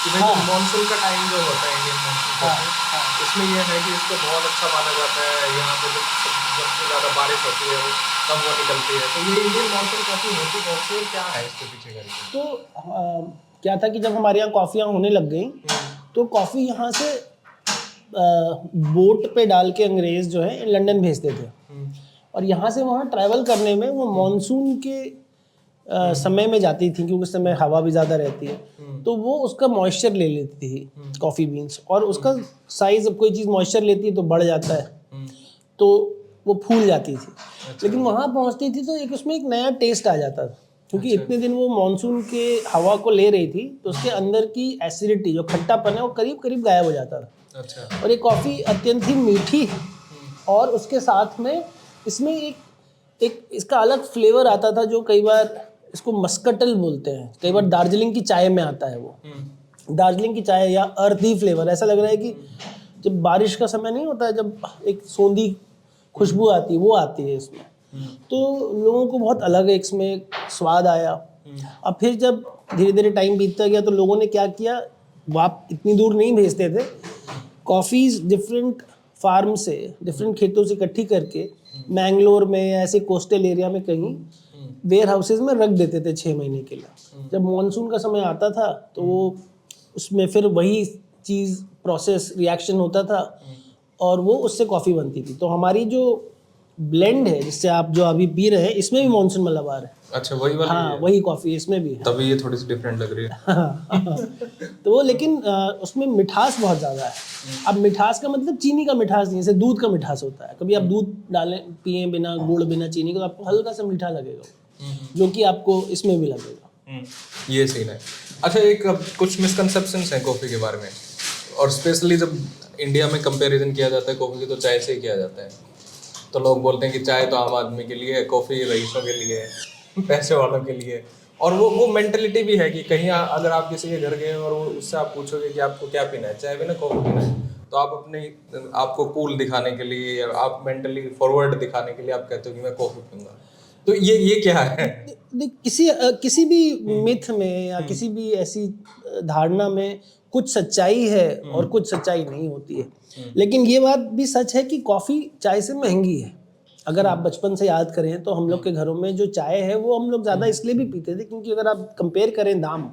कि भाई मॉनसून का टाइम जो होता है इंडियन मॉनसून कॉफ़ी, इसमें ये है कि इसको बहुत अच्छा माना जाता है। यहाँ पे सबसे ज़्यादा बारिश होती है तब वो निकलती है। तो ये इंडियन मॉनसून कॉफ़ी होती कौन सी, क्या है इसके पीछे का रीज़न? तो क्या था कि जब हमारे यहाँ कॉफ़ियाँ होने लग गई तो कॉफ़ी यहाँ से बोट पे डाल के अंग्रेज़ जो है लंदन भेजते थे, और यहाँ से वहाँ ट्रैवल करने में वो मॉनसून के समय में जाती थी, क्योंकि उस समय हवा भी ज़्यादा रहती है, तो वो उसका मॉइस्चर ले लेती थी कॉफ़ी बीन्स, और उसका साइज़, अब कोई चीज़ मॉइस्चर लेती है तो बढ़ जाता है, तो वो फूल जाती थी। लेकिन वहाँ पहुँचती थी तो एक उसमें एक नया टेस्ट आ जाता था, क्योंकि इतने दिन वो मॉनसून के हवा को ले रही थी, तो उसके अंदर की एसिडिटी, जो खट्टापन है, वो करीब करीब गायब हो जाता था। अच्छा। और ये कॉफ़ी अत्यंत ही मीठी, और उसके साथ में इसमें एक इसका अलग फ्लेवर आता था, जो कई बार इसको मस्कटल बोलते हैं, कई बार दार्जिलिंग की चाय में आता है वो, दार्जिलिंग की चाय या अर्थी फ्लेवर। ऐसा लग रहा है कि जब बारिश का समय नहीं होता है, जब एक सोंधी खुशबू आती है, वो आती है इसमें। तो लोगों को बहुत अलग है इसमें स्वाद आया। अब फिर जब धीरे धीरे टाइम बीतता गया तो लोगों ने क्या किया, वो आप इतनी दूर नहीं भेजते थे, कॉफ़ीज़ डिफरेंट फार्म से, डिफरेंट खेतों से इकट्ठी करके मैंगलोर में या ऐसे कोस्टल एरिया में कहीं वेयर हाउसेज में रख देते थे 6 महीने के लिए। जब मॉनसून का समय आता था तो वो उसमें फिर वही चीज़, प्रोसेस, रिएक्शन होता था, और वो उससे कॉफ़ी बनती थी। तो हमारी जो ब्लेंड है, जिससे आप जो अभी पी रहे हैं, इसमें भी मॉनसून मलाबार है। अच्छा, वही वाली? हाँ, वही कॉफ़ी इसमें भी है। तभी ये थोड़ी सी डिफरेंट लग रही है। हाँ, तो वो, लेकिन उसमें मिठास बहुत ज़्यादा है। अब मिठास का मतलब चीनी का मिठास नहीं, जैसे दूध का मिठास होता है। कभी आप दूध डालें, पिए बिना गुड़, बिना चीनी, तो आपको हल्का सा मीठा लगेगा, जो कि आपको इसमें भी लगेगा। ये सीन है। अच्छा, एक कुछ मिसकंसेप्शंस हैं कॉफ़ी के बारे में, और स्पेशली जब इंडिया में कंपैरिजन किया जाता है कॉफ़ी की, तो चाय से ही किया जाता है। तो लोग बोलते हैं कि चाय तो आम आदमी के लिए है, कॉफ़ी रईसों के लिए है, पैसे वालों के लिए। और वो मेंटलिटी भी है कि कहीं अगर आप किसी के घर गए और वो उससे आप पूछोगे कि आपको क्या पीना है, चाय पीना, कॉफ़ी पीना है, तो आप आपको कूल दिखाने के लिए, या आप मेंटली फॉरवर्ड दिखाने के लिए आप कहते हो कि मैं कॉफ़ी पीऊँगा। तो ये क्या है? किसी भी मिथ में या किसी भी ऐसी धारणा में कुछ सच्चाई है और कुछ सच्चाई नहीं होती है। लेकिन ये बात भी सच है कि कॉफ़ी चाय से महंगी है। अगर आप बचपन से याद करें तो हम लोग के घरों में जो चाय है वो हम लोग ज़्यादा इसलिए भी पीते थे क्योंकि अगर आप कंपेयर करें दाम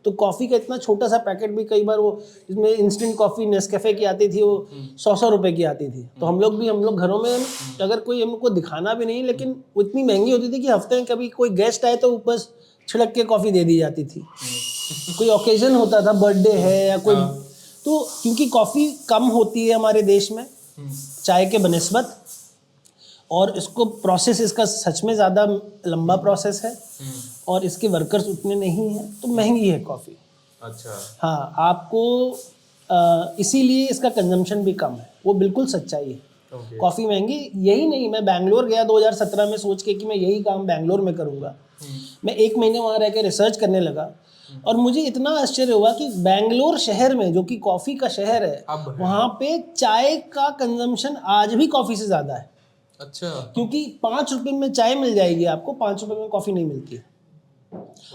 तो कॉफ़ी का इतना छोटा सा पैकेट भी कई बार वो इसमें इंस्टेंट कॉफ़ी नेस्कैफे की आती थी, वो 100 रुपए की आती थी। तो हम लोग घरों में अगर कोई हमको दिखाना भी नहीं, लेकिन वो इतनी महंगी होती थी कि हफ्ते में कभी कोई गेस्ट आए तो बस छिड़क के कॉफ़ी दे दी जाती थी। कोई ओकेजन होता था, बर्थडे है या कोई, तो क्योंकि कॉफ़ी कम होती है हमारे देश में चाय के बनिस्बत, और इसको प्रोसेस इसका सच में ज़्यादा लंबा प्रोसेस है और इसके वर्कर्स उतने नहीं हैं, तो महंगी है कॉफ़ी। अच्छा। हाँ, आपको इसीलिए इसका कंजम्पशन भी कम है, वो बिल्कुल सच्चाई है। कॉफ़ी महंगी यही नहीं, मैं बैंगलोर गया 2017 में सोच के कि मैं यही काम बैंगलोर में करूँगा। मैं 1 महीने वहाँ रह के रिसर्च करने लगा और मुझे इतना आश्चर्य हुआ कि बैंगलोर शहर में, जो कि कॉफ़ी का शहर है, वहाँ पे चाय का कंजम्पशन आज भी कॉफ़ी से ज़्यादा है। अच्छा। क्योंकि 5 रुपए में चाय मिल जाएगी आपको, 5 रुपए में कॉफ़ी नहीं मिलती।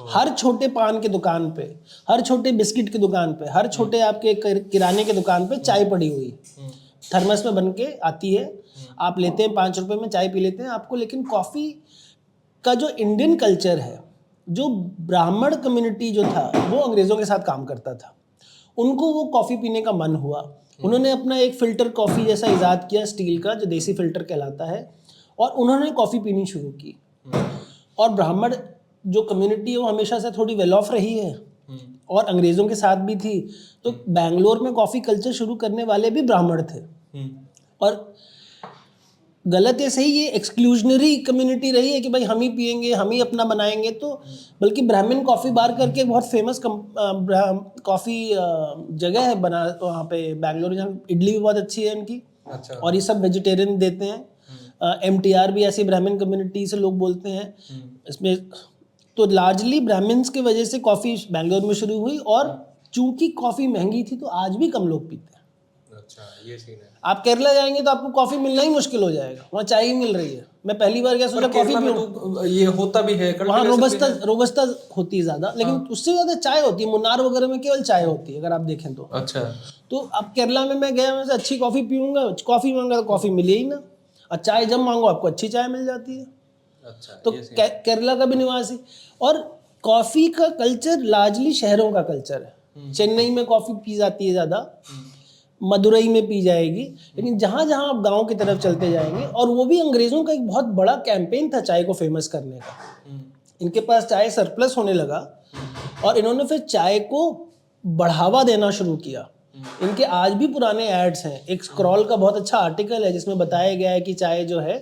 हर छोटे पान के दुकान पे, हर छोटे बिस्किट की दुकान पे, हर छोटे आपके किराने के दुकान पे चाय पड़ी हुई, थर्मस में बन के आती है, आप लेते हैं 5 रुपए में चाय पी लेते हैं आपको। लेकिन कॉफ़ी का जो इंडियन कल्चर है, जो ब्राह्मण कम्युनिटी जो था वो अंग्रेज़ों के साथ काम करता था, उनको वो कॉफ़ी पीने का मन हुआ, उन्होंने अपना एक फ़िल्टर कॉफ़ी जैसा इजाद किया स्टील का, जो देसी फ़िल्टर कहलाता है, और उन्होंने कॉफ़ी पीनी शुरू की। और ब्राह्मण जो कम्युनिटी है वो हमेशा से थोड़ी वेल ऑफ रही है और अंग्रेज़ों के साथ भी थी, तो बैंगलोर में कॉफ़ी कल्चर शुरू करने वाले भी ब्राह्मण थे। और गलत है सही, ये एक्सक्लूजनरी कम्युनिटी रही है कि भाई हम ही पियेंगे, हम ही अपना बनाएंगे, तो बल्कि ब्राह्मण कॉफ़ी बार करके बहुत फेमस कॉफ़ी जगह है बना वहाँ पे बैंगलोर, जहाँ इडली भी बहुत अच्छी है इनकी। अच्छा। और ये सब वेजिटेरियन देते हैं। MTR भी ऐसी ब्राह्मण कम्युनिटी से लोग बोलते हैं इसमें। तो लार्जली ब्राह्मण्स की वजह से कॉफ़ी बैंगलोर में शुरू हुई, और चूंकि कॉफ़ी महंगी थी तो आज भी कम लोग पीते हैं। अच्छा, ये सीन है। आप केरला जाएंगे तो आपको कॉफ़ी मिलना ही मुश्किल हो जाएगा, वहाँ चाय ही मिल रही है। मैं पहली बार क्या सोचा कॉफ़ी पीऊँ, तो ये होता भी है, वहाँ रोबस्टा होती है ज़्यादा, लेकिन उससे ज़्यादा चाय होती है। मुन्नार वगैरह में केवल चाय होती है अगर आप देखें तो। अच्छा। तो अब केरला में मैं गया, मैं अच्छी कॉफ़ी पीऊँगा, कॉफ़ी मांगा तो कॉफ़ी मिले ही ना, और चाय जब मांगो आपको अच्छी चाय मिल जाती है। अच्छा। तो केरला का भी निवासी, और कॉफ़ी का कल्चर लार्जली शहरों का कल्चर है। चेन्नई में कॉफ़ी पी जाती है ज़्यादा, मदुरई में पी जाएगी, लेकिन जहाँ जहाँ आप गांव की तरफ चलते जाएंगे, और वो भी अंग्रेज़ों का एक बहुत बड़ा कैंपेन था चाय को फेमस करने का। इनके पास चाय सरप्लस होने लगा और इन्होंने फिर चाय को बढ़ावा देना शुरू किया। इनके आज भी पुराने एड्स हैं, एक स्क्रॉल का बहुत अच्छा आर्टिकल है जिसमें बताया गया है कि चाय जो है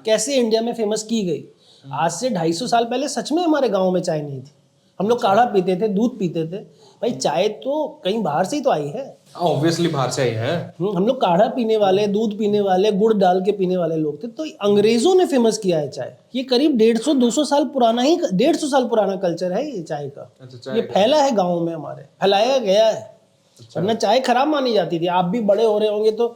कैसे इंडिया में फेमस की गई। आज से 250 साल पहले सच में हमारे गाँव में चाय नहीं थी, हम लोग काढ़ा पीते थे, दूध पीते थे। भाई चाय तो कहीं बाहर से ही तो आई है, ऑब्वियसली बाहर से आई है। हम लोग काढ़ा पीने वाले, दूध पीने वाले, गुड़ डाल के पीने वाले लोग थे। तो अंग्रेजों ने फेमस किया है चाय। ये करीब 150-200 साल पुराना ही 150 साल पुराना कल्चर है ये चाय का। अच्छा, ये फैला है गाँव में हमारे, फैलाया गया है। वरना चाय खराब मानी जाती थी। आप भी बड़े हो रहे होंगे तो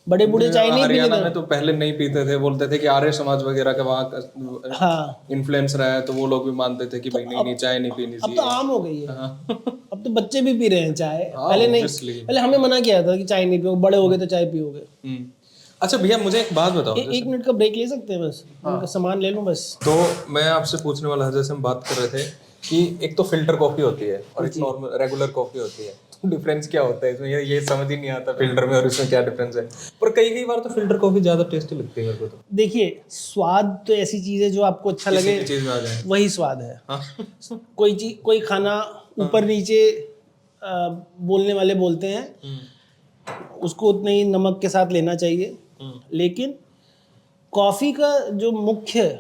बड़े बूढ़े चाय नहीं पीते हरियाणा में तो पहले नहीं पीते थे, बोलते थे कि आर्य समाज वगैरह का वहाँ हाँ, इन्फ्लुएंस रहा है, तो वो लोग भी मानते थे कि भाई नहीं चाय नहीं पीनी अब चाहिए। तो आम हो गई है। अब तो बच्चे भी पी रहे हैं चाय, पहले नहीं। obviously। पहले हमें मना किया था कि चाय नहीं पियो, बड़े हो गए तो चाय पियोगे। अच्छा भैया, मुझे एक बात बताओ। 1 मिनट का ब्रेक ले सकते हैं बस, उनका सामान ले लूं बस। तो मैं आपसे पूछने वाला था, जैसे हम बात कर रहे थे कि एक तो फिल्टर कॉफी होती है और एक नॉर्मल रेगुलर कॉफी होती है, तो डिफरेंस क्या होता है इसमें? ये समझ ही नहीं आता फिल्टर में और इसमें क्या डिफरेंस है। पर कई बार तो फिल्टर कॉफी ज्यादा टेस्टी लगती है मेरे को। तो देखिए, स्वाद तो ऐसी चीज है जो आपको अच्छा लगे, चीज में आ जाए वही स्वाद है। हाँ। कोई खाना ऊपर नीचे बोलने वाले बोलते हैं, उसको उतने ही नमक के साथ लेना चाहिए। लेकिन कॉफ़ी का जो मुख्य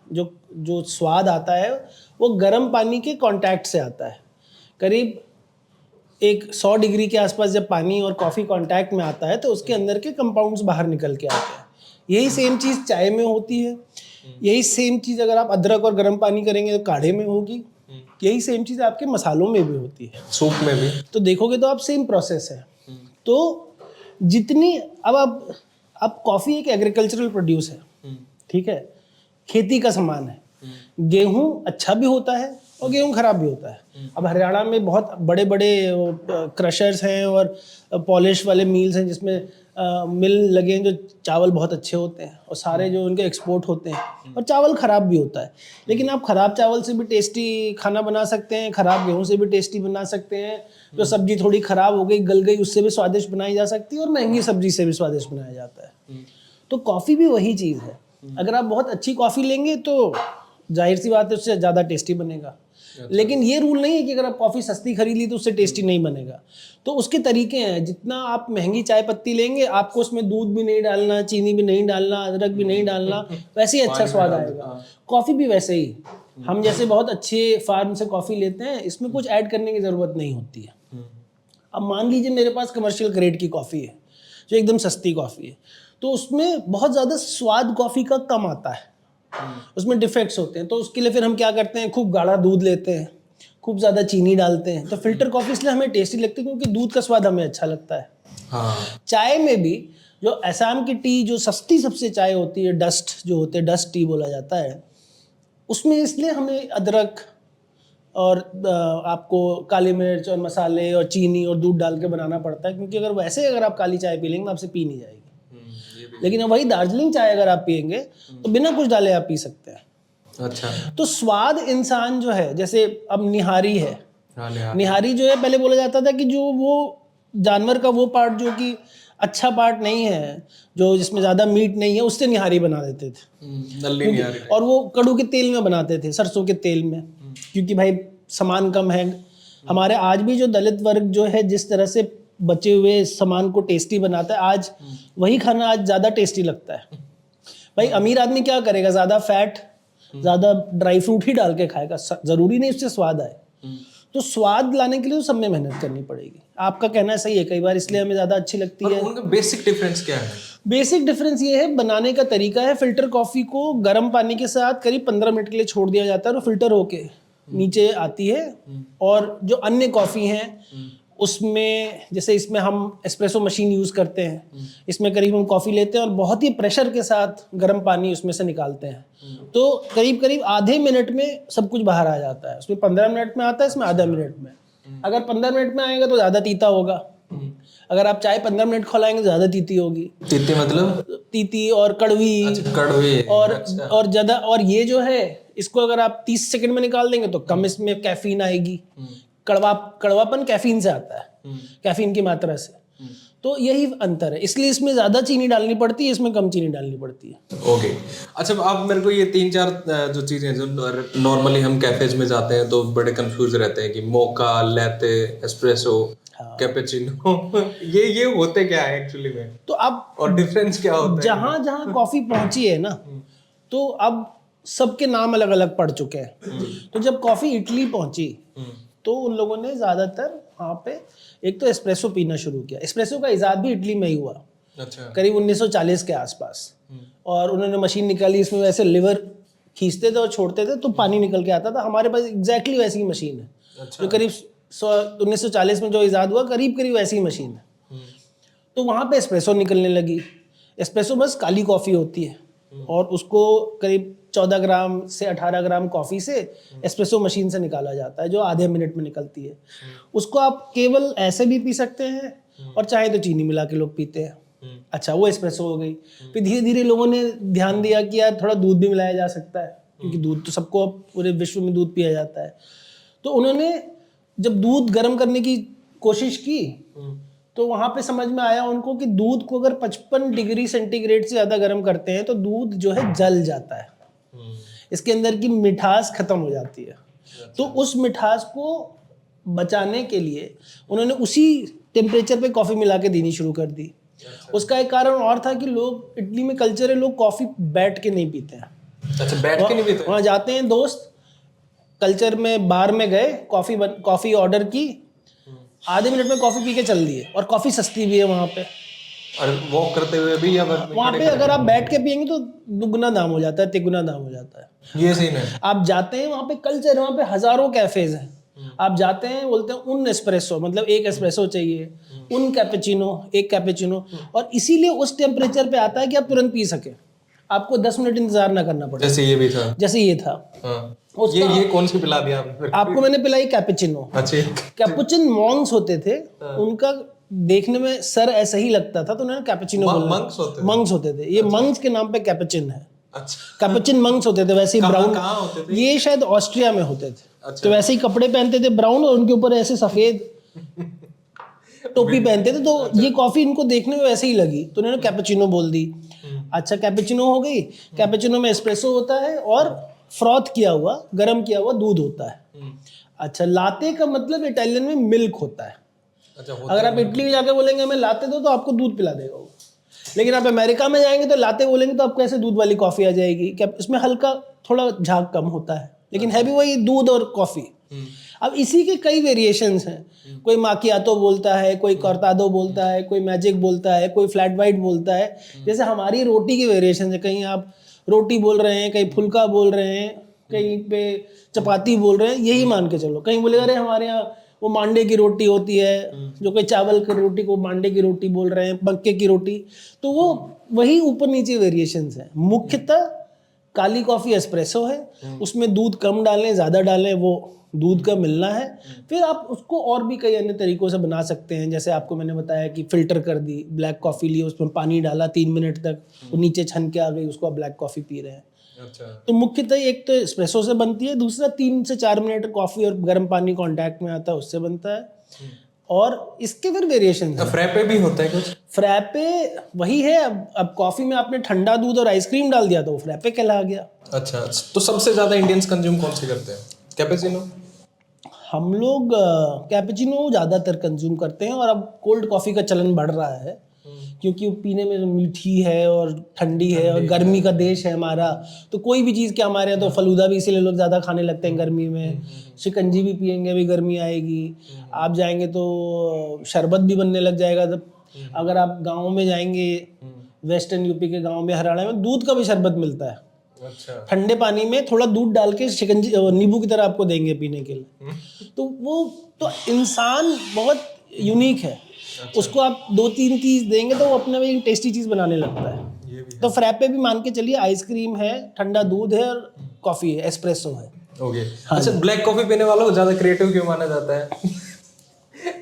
जो स्वाद आता है वो गर्म पानी के कांटेक्ट से आता है। करीब 100 डिग्री के आसपास जब पानी और कॉफ़ी कांटेक्ट में आता है तो उसके अंदर के कंपाउंड्स बाहर निकल के आते हैं। यही सेम चीज़ चाय में होती है, यही सेम चीज़ अगर आप अदरक और गर्म पानी करेंगे तो काढ़े में होगी, यही सेम चीज़ आपके मसालों में भी होती है, सूप में भी। तो देखोगे तो आप सेम प्रोसेस है। तो जितनी अब कॉफ़ी एक एग्रीकल्चरल प्रोड्यूस है, ठीक है, खेती का सामान है। गेहूं अच्छा भी होता है और गेहूं खराब भी होता है। अब हरियाणा में बहुत बड़े बड़े क्रशर्स हैं और पॉलिश वाले मिल्स हैं जिसमें मिल लगे हैं जो चावल बहुत अच्छे होते हैं और सारे जो उनके एक्सपोर्ट होते हैं, और चावल ख़राब भी होता है। लेकिन आप ख़राब चावल से भी टेस्टी खाना बना सकते हैं, ख़राब गेहूं से भी टेस्टी बना सकते हैं। जो सब्जी थोड़ी ख़राब हो गई, गल गई, उससे भी स्वादिष्ट बनाई जा सकती है, और महंगी सब्जी से भी स्वादिष्ट बनाया जाता है। तो कॉफ़ी भी वही चीज़ है। अगर आप बहुत अच्छी कॉफ़ी लेंगे तो जाहिर सी बात है उससे ज़्यादा टेस्टी बनेगा। लेकिन ये रूल नहीं है कि अगर आप कॉफ़ी सस्ती खरीद ली तो उससे टेस्टी नहीं बनेगा। तो उसके तरीके हैं। जितना आप महंगी चाय पत्ती लेंगे, आपको उसमें दूध भी नहीं डालना, चीनी भी नहीं डालना, अदरक भी नहीं डालना, वैसे ही अच्छा स्वाद आएगा। कॉफ़ी भी वैसे ही, हम जैसे बहुत अच्छे फार्म से कॉफ़ी लेते हैं, इसमें कुछ ऐड करने की ज़रूरत नहीं होती है। अब मान लीजिए मेरे पास कमर्शियल ग्रेड की कॉफ़ी है जो एकदम सस्ती कॉफ़ी है, तो उसमें बहुत ज़्यादा स्वाद कॉफ़ी का कम आता है, उसमें डिफेक्ट्स होते हैं। तो उसके लिए फिर हम क्या करते हैं, खूब गाढ़ा दूध लेते हैं, खूब ज़्यादा चीनी डालते हैं। तो फिल्टर कॉफ़ी इसलिए हमें टेस्टी लगती है क्योंकि दूध का स्वाद हमें अच्छा लगता है। हाँ। चाय में भी जो असम की टी, जो सस्ती सबसे चाय होती है, डस्ट जो होते हैं, डस्ट टी बोला जाता है, उसमें इसलिए हमें अदरक और आपको काली मिर्च और मसाले और चीनी और दूध डाल के बनाना पड़ता है, क्योंकि अगर वैसे अगर आप काली चाय पी लेंगे तो आपसे पी नहीं जाएगी। लेकिन वही दार्जिलिंग चाय अगर आप पियेंगे तो बिना कुछ डाले आप पी सकते हैं। अच्छा। तो स्वाद इंसान जो है, जैसे अब निहारी है, हाँ, निहारी जो है, पहले बोला जाता था कि जो वो जानवर का वो पार्ट जो कि अच्छा पार्ट नहीं है, जो जिसमें ज़्यादा मीट नहीं है, उससे निहारी बना देते थे। नल्ली निहारी। और वो कड़ू के तेल में बनाते थे, सरसों के तेल में, क्योंकि भाई सामान कम है। हमारे आज भी जो दलित वर्ग जो है जिस तरह से बचे हुए सामान को टेस्टी बनाता है, आज वही खाना आज ज़्यादा टेस्टी लगता है। भाई अमीर आदमी क्या करेगा, ज़्यादा फैट, ज़्यादा ड्राई फ्रूट ही डाल के खाएगा, ज़रूरी नहीं उससे स्वाद आए। तो स्वाद लाने के लिए तो सब में मेहनत करनी पड़ेगी। आपका कहना सही है, कई बार इसलिए हमें ज़्यादा अच्छी लगती है। उनका बेसिक डिफरेंस क्या है? बेसिक डिफरेंस ये है, बनाने का तरीका है। फिल्टर कॉफ़ी को गर्म पानी के साथ करीब 15 मिनट के लिए छोड़ दिया जाता है और फिल्टर होके नीचे आती है। और जो अन्य कॉफ़ी हैं उसमें, जैसे इसमें हम एस्प्रेसो मशीन यूज़ करते हैं, इसमें करीब हम कॉफ़ी लेते हैं और बहुत ही प्रेशर के साथ गर्म पानी उसमें से निकालते हैं। तो करीब करीब आधे मिनट में सब कुछ बाहर आ जाता है। उसमें 15 मिनट में आता है, इसमें आधा मिनट में। अगर 15 मिनट में आएगा तो ज़्यादा तीता होगा, अगर आप चाय 15 मिनट खौलाएंगे तो ज़्यादा तीती होगी। तीती मतलब? तीती और कड़वी। अच्छा, कड़वी। और ज़्यादा, और ये जो है इसको अगर आप 30 सेकंड में निकाल देंगे तो कम इसमें कैफीन आएगी। कड़वापन कैफीन से आता है, कैफीन की मात्रा से। तो यही अंतर है, इसलिए इसमें ज़्यादा चीनी डालनी पड़ती है, इसमें कम चीनी डालनी पड़ती है। ओके। अच्छा, आप मेरे को ये 3-4 जो चीज़ें जो नॉर्मली हम कैफेज में जाते हैं तो बड़े कंफ्यूज रहते हैं कि मोका, लैटे, एस्प्रेसो, कैपेचिनो ये होते क्या है एक्चुअली में? तो अब और डिफरेंस क्या होता है? जहाँ जहाँ कॉफ़ी पहुँची है ना, तो अब सबके नाम अलग अलग पड़ चुके हैं। तो जब कॉफ़ी इटली पहुँची तो उन लोगों ने ज़्यादातर वहाँ पे एक तो एस्प्रेसो पीना शुरू किया। एस्प्रेसो का इजाद भी इटली में ही हुआ, अच्छा, करीब 1940 के आसपास। और उन्होंने मशीन निकाली, इसमें वैसे लिवर खींचते थे और छोड़ते थे तो पानी निकल के आता था। हमारे पास एग्जैक्टली वैसी ही मशीन है। अच्छा। जो करीब 1940 में जो इजाद हुआ, करीब करीब वैसी ही मशीन है। तो वहाँ पे एस्प्रेसो निकलने लगी। एस्प्रेसो बस काली कॉफ़ी होती है और उसको करीब 14 ग्राम से 18 ग्राम कॉफ़ी से एस्प्रेसो मशीन से निकाला जाता है, जो आधे मिनट में निकलती है। उसको आप केवल ऐसे भी पी सकते हैं और चाहे तो चीनी मिला के लोग पीते हैं। अच्छा, वो एस्प्रेसो हो गई। फिर धीरे धीरे लोगों ने ध्यान दिया कि यार थोड़ा दूध भी मिलाया जा सकता है, क्योंकि दूध तो सबको पूरे विश्व में दूध पिया जाता है। तो उन्होंने जब दूध गर्म करने की कोशिश की तो वहाँ पे समझ में आया उनको कि दूध को अगर 55 डिग्री सेंटीग्रेड से ज़्यादा गर्म करते हैं तो दूध जो है जल जाता है, इसके अंदर की मिठास खत्म हो जाती है। तो उस मिठास को बचाने के लिए उन्होंने उसी टेम्परेचर पे कॉफ़ी मिला के देनी शुरू कर दी। उसका एक कारण और था कि लोग, इटली में कल्चर है, लोग कॉफ़ी बैठ के नहीं पीते हैं। अच्छा, बैठ के नहीं पीते? वहाँ जाते हैं दोस्त, कल्चर में बार में गए, कॉफ़ी ऑर्डर की, आधे मिनट में कॉफ़ी पी के चल दिए। और कॉफ़ी सस्ती भी है वहाँ पे। और वॉक करते हुए भी, या वहाँ पे अगर आप बैठ के पियेंगे तो दुगना दाम हो जाता है, तिगुना दाम हो जाता है। ये सीन है। आप जाते हैं वहाँ पे, कल्चर है वहाँ पे, हज़ारों कैफेज हैं। आप जाते हैं, बोलते हैं उन एस्प्रेसो, मतलब एक एस्प्रेसो चाहिए, उन कैपेचिनो, एक कैपेचिनो। और इसीलिए उस टेम्परेचर पे आता है कि आप तुरंत पी सके। आपको 10 मिनट इंतजार ना करना पड़े, जैसे ये भी था। जैसे ये था। हाँ। ये कौन सी पिला दिया आपने फिर? आपको मैंने पिलाई कैपुचिनो। अच्छा। कैपुचिन मॉन्क्स होते थे, उनका देखने में सर ऐसा ही लगता था, तो उन्होंने कैपुचिनो बोला। मंक्स होते थे, ये मंक्स के नाम पे कैपुचिन है। अच्छा। कैपुचिन मंक्स होते थे, वैसे ही ब्राउन। कहाँ होते थे? ये शायद ऑस्ट्रिया में होते थे। अच्छा। तो वैसे ही कपड़े पहनते थे ब्राउन, और उनके ऊपर ऐसे सफेद टोपी पहनते थे। तो ये कॉफी इनको देखने में वैसे ही लगी, तो उन्होंने कैपुचिनो बोल दी। अच्छा, कैपुचिनो हो गई। कैपुचिनो में एस्प्रेसो होता है और फ्रॉथ किया हुआ, गर्म किया हुआ दूध होता है। अच्छा, लाते का मतलब इटालियन में मिल्क होता है। अच्छा, अगर आप इटली में जाके बोलेंगे हमें लाते दो, तो आपको दूध पिला देगा वो। लेकिन आप अमेरिका में जाएंगे तो लाते बोलेंगे तो आपको ऐसे दूध वाली कॉफी आ जाएगी। क्या इसमें हल्का थोड़ा झाग कम होता है, लेकिन है भी वही दूध और कॉफी। अब इसी के कई वेरिएशंस हैं। कोई माकियातो बोलता है, कोई कॉर्ताडो बोलता है, कोई मैजिक बोलता है, कोई फ्लैट वाइट बोलता है। जैसे हमारी रोटी की वेरिएशन है, कहीं आप रोटी बोल रहे हैं, कहीं फुल्का बोल रहे हैं, कहीं पे चपाती बोल रहे हैं, यही मान के चलो। कहीं बोलेगा अरे हमारे यहाँ वो मांडे की रोटी होती है, जो कोई चावल की रोटी को मांडे की रोटी बोल रहे हैं, मक्के की रोटी। तो वो वही ऊपर नीचे वेरिएशंस हैं। मुख्यतः काली कॉफ़ी एस्प्रेसो है, उसमें दूध कम डालें ज़्यादा डालें, वो दूध का मिलना है। फिर आप उसको और भी कई अन्य तरीक़ों से बना सकते हैं। जैसे आपको मैंने बताया कि फ़िल्टर कर दी, ब्लैक कॉफ़ी ली, उसमें पानी डाला 3 मिनट तक, वो नीचे छन के आ गई, उसको आप ब्लैक कॉफ़ी पी रहे हैं। अच्छा। तो मुख्यतः एक तो एस्प्रेसो से बनती है, दूसरा 3 से 4 मिनट कॉफ़ी और गर्म पानी कांटेक्ट में आता है, उससे बनता है। और इसके फिर वेरिएशन है। फ्रैपे भी होता है कुछ? फ्रैपे वही है। अब कॉफ़ी में आपने ठंडा दूध और आइसक्रीम डाल दिया तो वो फ्रैपे कहला गया। अच्छा, तो सबसे ज़्यादा इंडियंस कंज्यूम कौन सी करते हैं? कैपेचिनो? हम लोग कैपुचिनो ज़्यादातर कंज्यूम करते हैं, और अब कोल्ड कॉफ़ी का चलन बढ़ रहा है, क्योंकि वो पीने में मीठी है और ठंडी है, और गर्मी का देश है हमारा। तो कोई भी चीज़, क्या हमारे यहाँ तो फलूदा भी इसीलिए लोग ज़्यादा खाने लगते हैं गर्मी में। शिकंजी भी पियेंगे, अभी गर्मी आएगी। आप जाएंगे तो शरबत भी बनने लग जाएगा। तब अगर आप गाँव में जाएंगे, वेस्टर्न यूपी के गाँव में, हरियाणा में, दूध का भी शरबत मिलता है। अच्छा। ठंडे पानी में थोड़ा दूध डाल के शिकंजी नींबू की तरह आपको देंगे पीने के लिए। तो वो तो इंसान बहुत यूनिक है। उसको आप 2-3 चीज़ देंगे तो वो अपने में एक टेस्टी चीज़ बनाने लगता है। ये भी तो फ्रैपे भी मान के चलिए, आइसक्रीम है, ठंडा दूध है, और कॉफ़ी है, एस्प्रेसो है। ओके। अच्छा, ब्लैक कॉफी पीने वालों को ज़्यादा क्रिएटिव क्यों माना जाता है?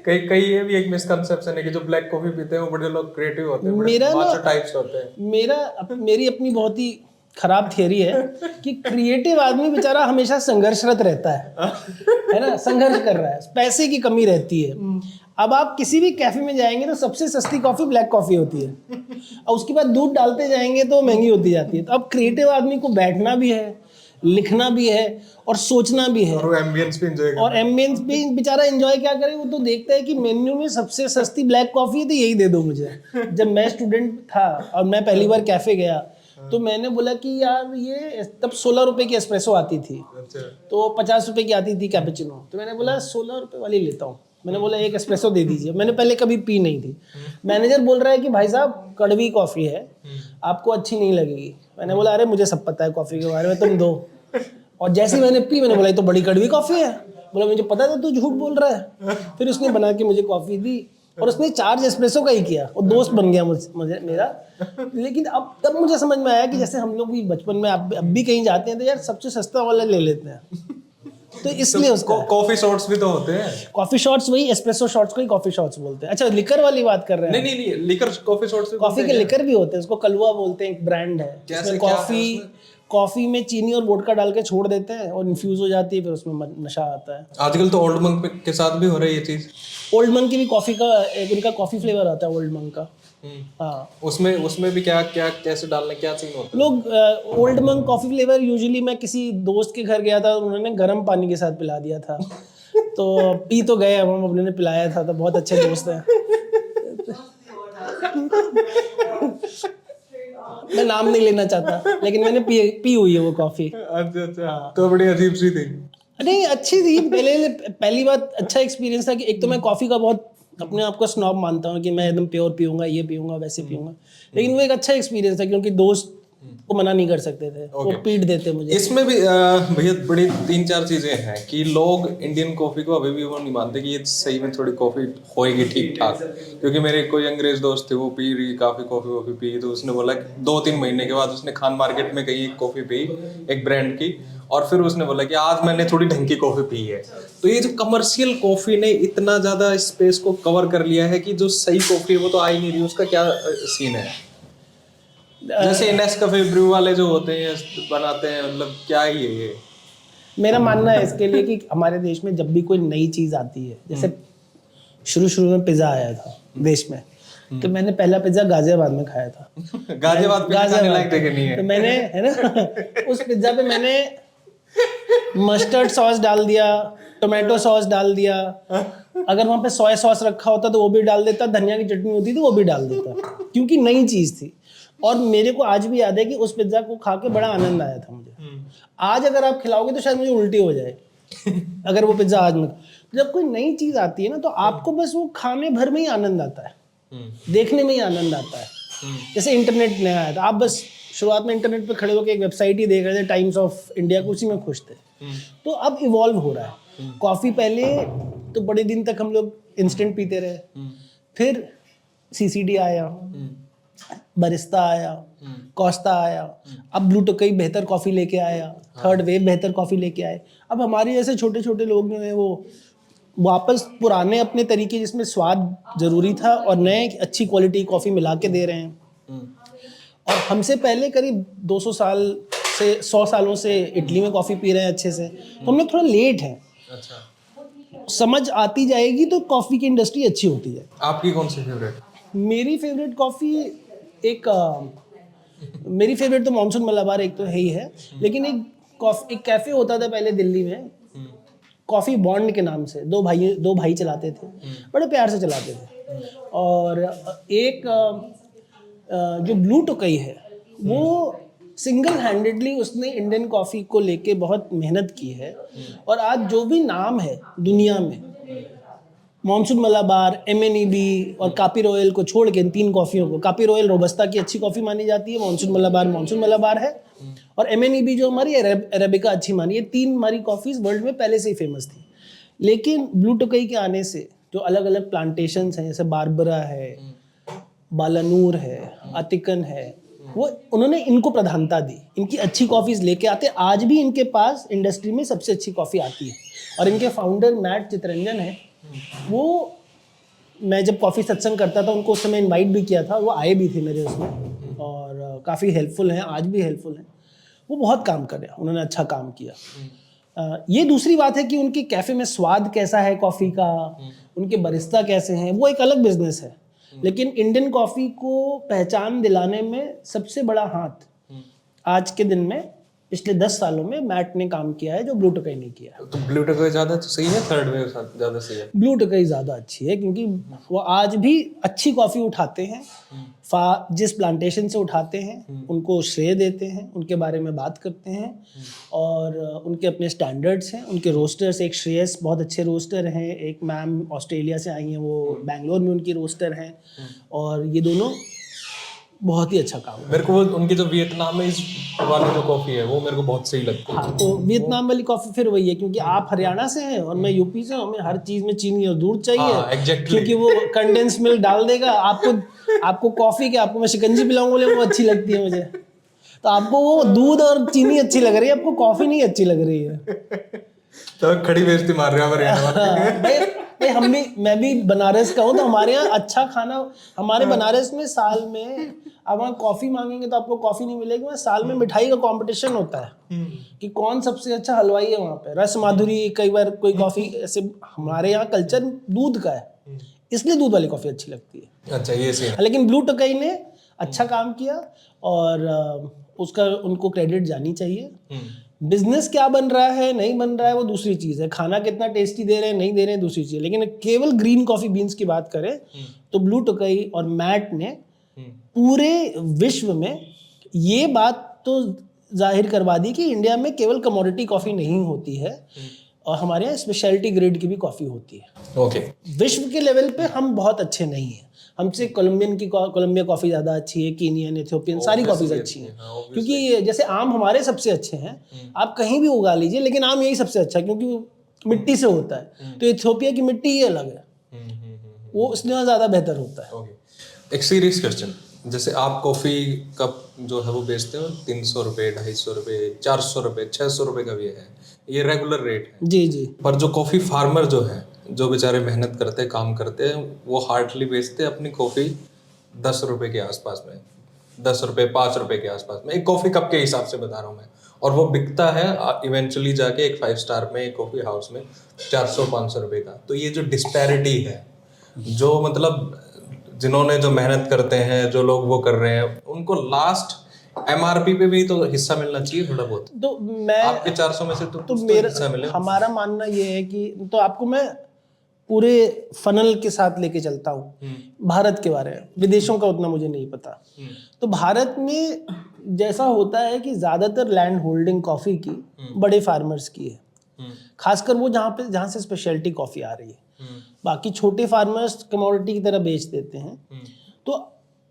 कई ये भी एक मिसकंसेप्शन है कि जो ब्लैक कॉफी पीते हैं वो बड़े लोग क्रिएटिव होते हैं, मेरा ना टाइप्स होते हैं। मेरी अपनी बहुत ही खराब थियरी है कि क्रिएटिव आदमी बेचारा हमेशा संघर्षरत रहता है ना, संघर्ष कर रहा है, पैसे की कमी रहती है। अब आप किसी भी कैफे में जाएंगे तो सबसे सस्ती कॉफी ब्लैक कॉफी होती है, और उसके बाद दूध डालते जाएंगे तो महंगी होती जाती है। तो अब क्रिएटिव आदमी को बैठना भी है, लिखना भी है, और सोचना भी है, और एम्बियंस भी एंजॉय और एम्बियंस भी बेचारा एंजॉय क्या करे। वो तो देखता है कि मेन्यू में सबसे सस्ती ब्लैक कॉफी है तो यही दे दो मुझे। जब मैं स्टूडेंट था और मैं पहली बार कैफे गया, तो मैंने बोला कि यार ये तब 16 रुपए की एस्प्रेसो आती थी, तो 50 रुपए की आती थी कैपुचिनो। तो मैंने बोला 16 रुपए वाली लेता हूँ। मैंने बोला एक एस्प्रेसो दे दीजिए। मैंने पहले कभी पी नहीं थी। मैनेजर बोल रहा है कि भाई साहब कड़वी कॉफ़ी है, आपको अच्छी नहीं लगेगी। मैंने बोला अरे मुझे सब पता है कॉफ़ी के बारे में, तुम दो। और जैसे ही मैंने पी, मैंने बोला ये तो बड़ी कड़वी कॉफ़ी है। बोला मुझे पता था तू झूठ बोल रहा है। फिर उसने बना के मुझे कॉफ़ी दी, और उसने चार्ज एस्प्रेसो का ही किया, और दोस्त बन गया मुझे मेरा। लेकिन अब तब मुझे समझ में आया कि जैसे हम लोग भी बचपन में अब भी कहीं जाते हैं तो यार सबसे सस्ता वाला ले लेते हैं, तो इसलिए उसका कॉफी शॉट्स भी तो होते हैं। कॉफी शॉट्स, वही एस्प्रेसो शॉट्स को ही कॉफी शॉट्स बोलते हैं। अच्छा, लिकर वाली बात कर रहे हैं? नहीं, लिकर कॉफी शॉट्स भी कॉफी के लिकर भी होते हैं, उसको कलवा बोलते हैं, एक ब्रांड है। इसमें कॉफी में चीनी और वोडका डाल के छोड़ देते हैं और इन्फ्यूज हो जाती है, फिर उसमें नशा आता है। आजकल तो ओल्ड मंक के साथ भी हो रही है ये चीज। ओल्ड मंक की भी कॉफी का एक उनका कॉफी फ्लेवर आता है ओल्ड मंक का। हाँ, उसमें भी क्या कैसे डालना, क्या सीन होता है? लोग old monk coffee flavour, usually मैं किसी दोस्त के घर गया था, उन्होंने गर्म पानी के साथ पिला दिया था, तो पी तो गए, हम अपने ने पिलाया था, तो बहुत अच्छे दोस्त हैं। मैं नाम नहीं लेना चाहता, लेकिन मैंने पी हुई है वो कॉफी। अच्छा। तो बड़ी अजीब सी थी। नहीं, अच्छी थी। पहली बात अच्छा एक्सपीरियंस था कि एक तो मैं कॉफी का बहुत अपने आप को स्नॉब मानता हूँ कि मैं एकदम प्योर पीऊंगा, ये पीऊंगा, वैसे पीऊंगा। लेकिन वो एक अच्छा एक्सपीरियंस था क्योंकि दोस्त वो मना नहीं कर सकते थे, वो पीट देते मुझे। इसमें भी भैया बड़ी 3-4 चीजें हैं कि लोग इंडियन कॉफी को अभी भी वो नहीं मानते कि ये सही में थोड़ी कॉफी होएगी ठीक ठाक। क्योंकि मेरे कोई अंग्रेज दोस्त थे, वो पी रही काफी कॉफी वॉफी पी, तो उसने बोला कि 2-3 महीने के बाद उसने खान मार्केट में कहीं एक कॉफी पी एक ब्रांड की, और फिर उसने बोला कि आज मैंने थोड़ी ढंग की कॉफी पी है। तो ये जो कमर्शियल कॉफी ने इतना ज्यादा स्पेस को कवर कर लिया है कि जो सही कॉफी है वो तो आ ही नहीं रही, उसका क्या सीन है? जैसे नेस्कैफे ब्रू वाले जो होते हैं बनाते हैं, मतलब क्या ही है ये? मेरा मानना है इसके लिए कि हमारे देश में जब भी कोई नई चीज आती है, जैसे शुरू में पिज्जा आया था देश में, तो मैंने पहला पिज्जा गाजियाबाद में खाया था। गाजियाबाद पिज्जा खाने लायक जगह नहीं है। तो मैंने, है ना, उस पिज्जा पे मैंने मस्टर्ड सॉस डाल दिया, टोमेटो सॉस डाल दिया, अगर वहाँ पे सोया सॉस रखा होता तो वो भी डाल देता, धनिया की चटनी होती तो वो भी डाल देता, क्योंकि नई चीज थी। और मेरे को आज भी याद है कि उस पिज्जा को खा के बड़ा आनंद आया था मुझे। आज अगर आप खिलाओगे तो शायद मुझे उल्टी हो जाए अगर वो पिज्जा आज में। जब कोई नई चीज आती है ना, तो आपको बस वो खाने भर में ही आनंद आता है, देखने में ही आनंद आता है। जैसे इंटरनेट नया आया था, आप बस शुरुआत में इंटरनेट पे खड़े होकर एक वेबसाइट ही देख रहे थे, टाइम्स ऑफ इंडिया को, उसी में खुश थे। तो अब इवॉल्व हो रहा है। कॉफी पहले तो बड़े दिन तक हम लोग इंस्टेंट पीते रहे, फिर सीसीडी आया, बरिस्ता आया, कोस्टा आया, अब ब्लू टोकाई बेहतर कॉफी लेके आया, थर्ड वेव बेहतर कॉफी लेके आए। अब हमारे जैसे छोटे छोटे लोग जो हैं वो वापस पुराने अपने तरीके जिसमें स्वाद जरूरी था और नए अच्छी क्वालिटी कॉफी मिला के दे रहे हैं। और हमसे पहले करीब 200 साल से 100 सालों से इटली में कॉफी पी रहे हैं अच्छे से, तो हम लोग थोड़ा लेट हैं। अच्छा, समझ आती जाएगी तो कॉफी की इंडस्ट्री अच्छी होती जाएगी। आपकी कौन सी फेवरेट? मेरी फेवरेट कॉफी मेरी फेवरेट तो मॉनसून मलाबार एक तो है ही है, लेकिन एक कैफे होता था पहले दिल्ली में, कॉफी बॉन्ड के नाम से, दो भाई चलाते थे, बड़े प्यार से चलाते थे। और एक जो ब्लू टोकाई है, वो सिंगल हैंडेडली उसने इंडियन कॉफी को लेके बहुत मेहनत की है। और आज जो भी नाम है दुनिया में, मॉनसून मलाबार, MNEB और कापी रॉयल को छोड़ के, इन 3 कॉफियों को, कापी रॉयल रोबस्टा की अच्छी कॉफी मानी जाती है, मॉनसून मलाबार है, और MNEB जो हमारी अरेबिका अच्छी मानी है। 3 हमारी कॉफीज वर्ल्ड में पहले से ही फेमस थी। लेकिन ब्लू टोकाई के आने से जो अलग अलग प्लांटेशंस हैं, जैसे बारबरा है, बालानूर है, अतिकन है, वो उन्होंने इनको प्रधानता दी, इनकी अच्छी कॉफीज लेके आते। आज भी इनके पास इंडस्ट्री में सबसे अच्छी कॉफी आती है। और इनके फाउंडर मैट चितरंजन है, वो, मैं जब कॉफ़ी सत्संग करता था उनको उस समय इनवाइट भी किया था, वो आए भी थे मेरे उसमें, और काफ़ी हेल्पफुल हैं, आज भी हेल्पफुल हैं। वो बहुत काम कर रहे हैं, उन्होंने अच्छा काम किया। ये दूसरी बात है कि उनके कैफ़े में स्वाद कैसा है कॉफ़ी का, उनके बरिस्ता कैसे हैं, वो एक अलग बिजनेस है। लेकिन इंडियन कॉफ़ी को पहचान दिलाने में सबसे बड़ा हाथ आज के दिन में, पिछले 10 सालों में मैट ने काम किया है, जो ब्लू टोकाई ने किया। तो ब्लू टोकाई ज्यादा तो सही है, थर्ड वेव ज्यादा सही है? ब्लू टोकाई ज़्यादा अच्छी है, क्योंकि वो आज भी अच्छी कॉफ़ी उठाते हैं, जिस प्लांटेशन से उठाते हैं उनको श्रेय देते हैं, उनके बारे में बात करते हैं, और उनके अपने स्टैंडर्ड्स हैं। उनके रोस्टर्स, एक श्रेयस बहुत अच्छे रोस्टर हैं, एक मैम ऑस्ट्रेलिया से आई हैं, वो बैंगलोर में उनकी रोस्टर हैं, और ये दोनों बहुत ही अच्छा काम है। मेरे को वो उनकी जो वियतनाम में इस वाली जो कॉफ़ी है वो मेरे को बहुत सही लगती है। हाँ, तो वियतनाम वाली कॉफ़ी फिर वही है, क्योंकि आप हरियाणा से हैं और मैं यूपी से हूँ, हमें हर चीज़ में चीनी और दूध चाहिए। हाँ, exactly. क्योंकि वो कंडेंस मिल्क डाल देगा आपको कॉफ़ी के, आपको मैं शिकंजी पिलाऊंगा बोले वो अच्छी लगती है मुझे, तो आपको वो दूध और चीनी अच्छी लग रही है, आपको कॉफ़ी नहीं अच्छी लग रही है। तो खड़ी बेइज्जती मार रहे हो हरियाणा वाले। भाई मैं भी बनारस का हूँ, तो हमारे यहाँ अच्छा खाना, हमारे बनारस में साल में, अब वहाँ कॉफ़ी मांगेंगे तो आपको कॉफ़ी नहीं मिलेगी, वहाँ साल में मिठाई का कंपटीशन होता है कि कौन सबसे अच्छा हलवाई है वहाँ पे, रस माधुरी, कई बार कोई कॉफ़ी ऐसे। हमारे यहाँ कल्चर दूध का है, इसलिए दूध वाली कॉफ़ी अच्छी लगती है। अच्छा, ये सही है। लेकिन ब्लू टोकाई ने अच्छा काम किया, और उसका उनको क्रेडिट जानी चाहिए। बिजनेस क्या बन रहा है, नहीं बन रहा है, वो दूसरी चीज़ है। खाना कितना टेस्टी दे रहे हैं, नहीं दे रहे हैं, दूसरी चीज़ है। लेकिन केवल ग्रीन कॉफ़ी बीन्स की बात करें तो ब्लू टोकाई और मैट ने पूरे विश्व में ये बात तो जाहिर करवा दी कि इंडिया में केवल कमोडिटी कॉफ़ी नहीं होती है, और हमारे यहाँ स्पेशलिटी ग्रेड की भी कॉफ़ी होती है। ओके। विश्व के लेवल पे हम बहुत अच्छे नहीं हैं, हमसे कोलंबिया कॉफ़ी ज़्यादा अच्छी है, कीनियन, इथियोपियन, सारी कॉफ़ीज अच्छी हैं। हाँ, obviously। क्योंकि ये जैसे आम हमारे सबसे अच्छे हैं, आप कहीं भी उगा लीजिए, लेकिन आम यही सबसे अच्छा है क्योंकि वो मिट्टी से होता है। तो इथियोपिया की मिट्टी ही अलग है, वो इसलिए ज़्यादा बेहतर होता है। ओके, एक सीरियस क्वेश्चन, जैसे आप कॉफ़ी कप जो है वो बेचते हो 300 रुपये, 250 रुपये, 400 रुपये, 600 रुपये का भी है, ये रेगुलर रेट है। जी जी। पर जो कॉफ़ी फार्मर जो है, जो बेचारे मेहनत करते हैं, काम करते हैं, वो हार्डली बेचते हैं अपनी कॉफ़ी 10 रुपये के आसपास में, 10 रुपये, 5 रुपये के आसपास में, एक कॉफ़ी कप के हिसाब से बता रहा हूँ मैं। और वो बिकता है इवेंचुअली जाके एक 5 स्टार में, एक कॉफ़ी हाउस में 400-500 रुपये का। तो ये जो डिस्पैरिटी है, जो मतलब जिन्होंने जो मेहनत करते हैं, जो लोग वो कर रहे हैं, उनको लास्ट एमआरपी पे भी तो हिस्सा मिलना चाहिए थोड़ा बहुत। तो मैं आपके 400 में से तो कुछ तो मेरा हिस्सा मिले। हमारा मानना ये है कि तो आपको मैं पूरे फनल के साथ लेके चलता हूँ भारत के बारे में, विदेशों का उतना मुझे नहीं पता। तो भारत में जैसा होता है कि ज़्यादातर लैंड होल्डिंग कॉफ़ी की बड़े फार्मर्स की है, खासकर वो जहाँ से स्पेशलिटी कॉफ़ी आ रही है। बाकी छोटे फार्मर्स कमोडिटी की तरह बेच देते हैं। तो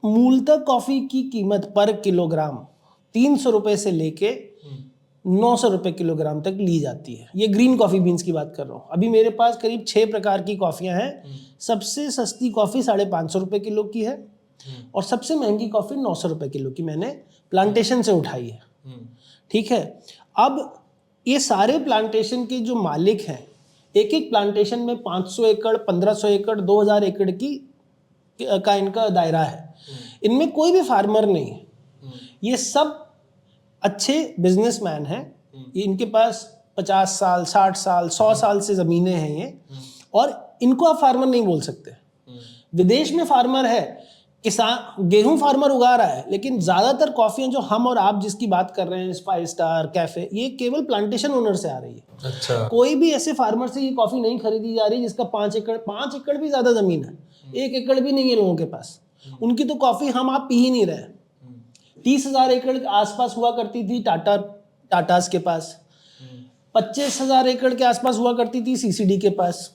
मूलतः कॉफ़ी की कीमत पर किलोग्राम 300 रुपये से लेके 900 रुपये किलोग्राम तक ली जाती है। ये ग्रीन कॉफ़ी बीन्स की बात कर रहा हूँ। अभी मेरे पास करीब 6 प्रकार की कॉफ़ियाँ हैं। सबसे सस्ती कॉफ़ी 550 रुपये किलो की है और सबसे महंगी कॉफ़ी 900 रुपये किलो की मैंने प्लांटेशन से उठाई है। ठीक है, अब ये सारे प्लांटेशन के जो मालिक हैं, एक एक प्लांटेशन में 500 एकड़, 1500 एकड़, 2000 एकड़ का इनका दायरा है। इनमें कोई भी फार्मर नहीं है, ये सब अच्छे बिजनेसमैन हैं। इनके पास 50 साल, 60 साल, 100 साल से ज़मीनें हैं ये, और इनको आप फार्मर नहीं बोल सकते। विदेश में फार्मर है, किसान गेहूं फार्मर उगा रहा है, लेकिन ज़्यादातर कॉफ़ियाँ जो हम और आप जिसकी बात कर रहे हैं, 5 स्टार कैफ़े, ये केवल प्लांटेशन ओनर से आ रही है। अच्छा। कोई भी ऐसे फार्मर से ये कॉफ़ी नहीं खरीदी जा रही जिसका 5 एकड़ भी ज़्यादा ज़मीन है, 1 एकड़ भी नहीं है लोगों के पास। उनकी तो कॉफ़ी हम आप पी ही नहीं रहे। 30,000 एकड़ के आसपास हुआ करती थी टाटास के पास, 25,000 एकड़ के आसपास हुआ करती थी सीसीडी के पास,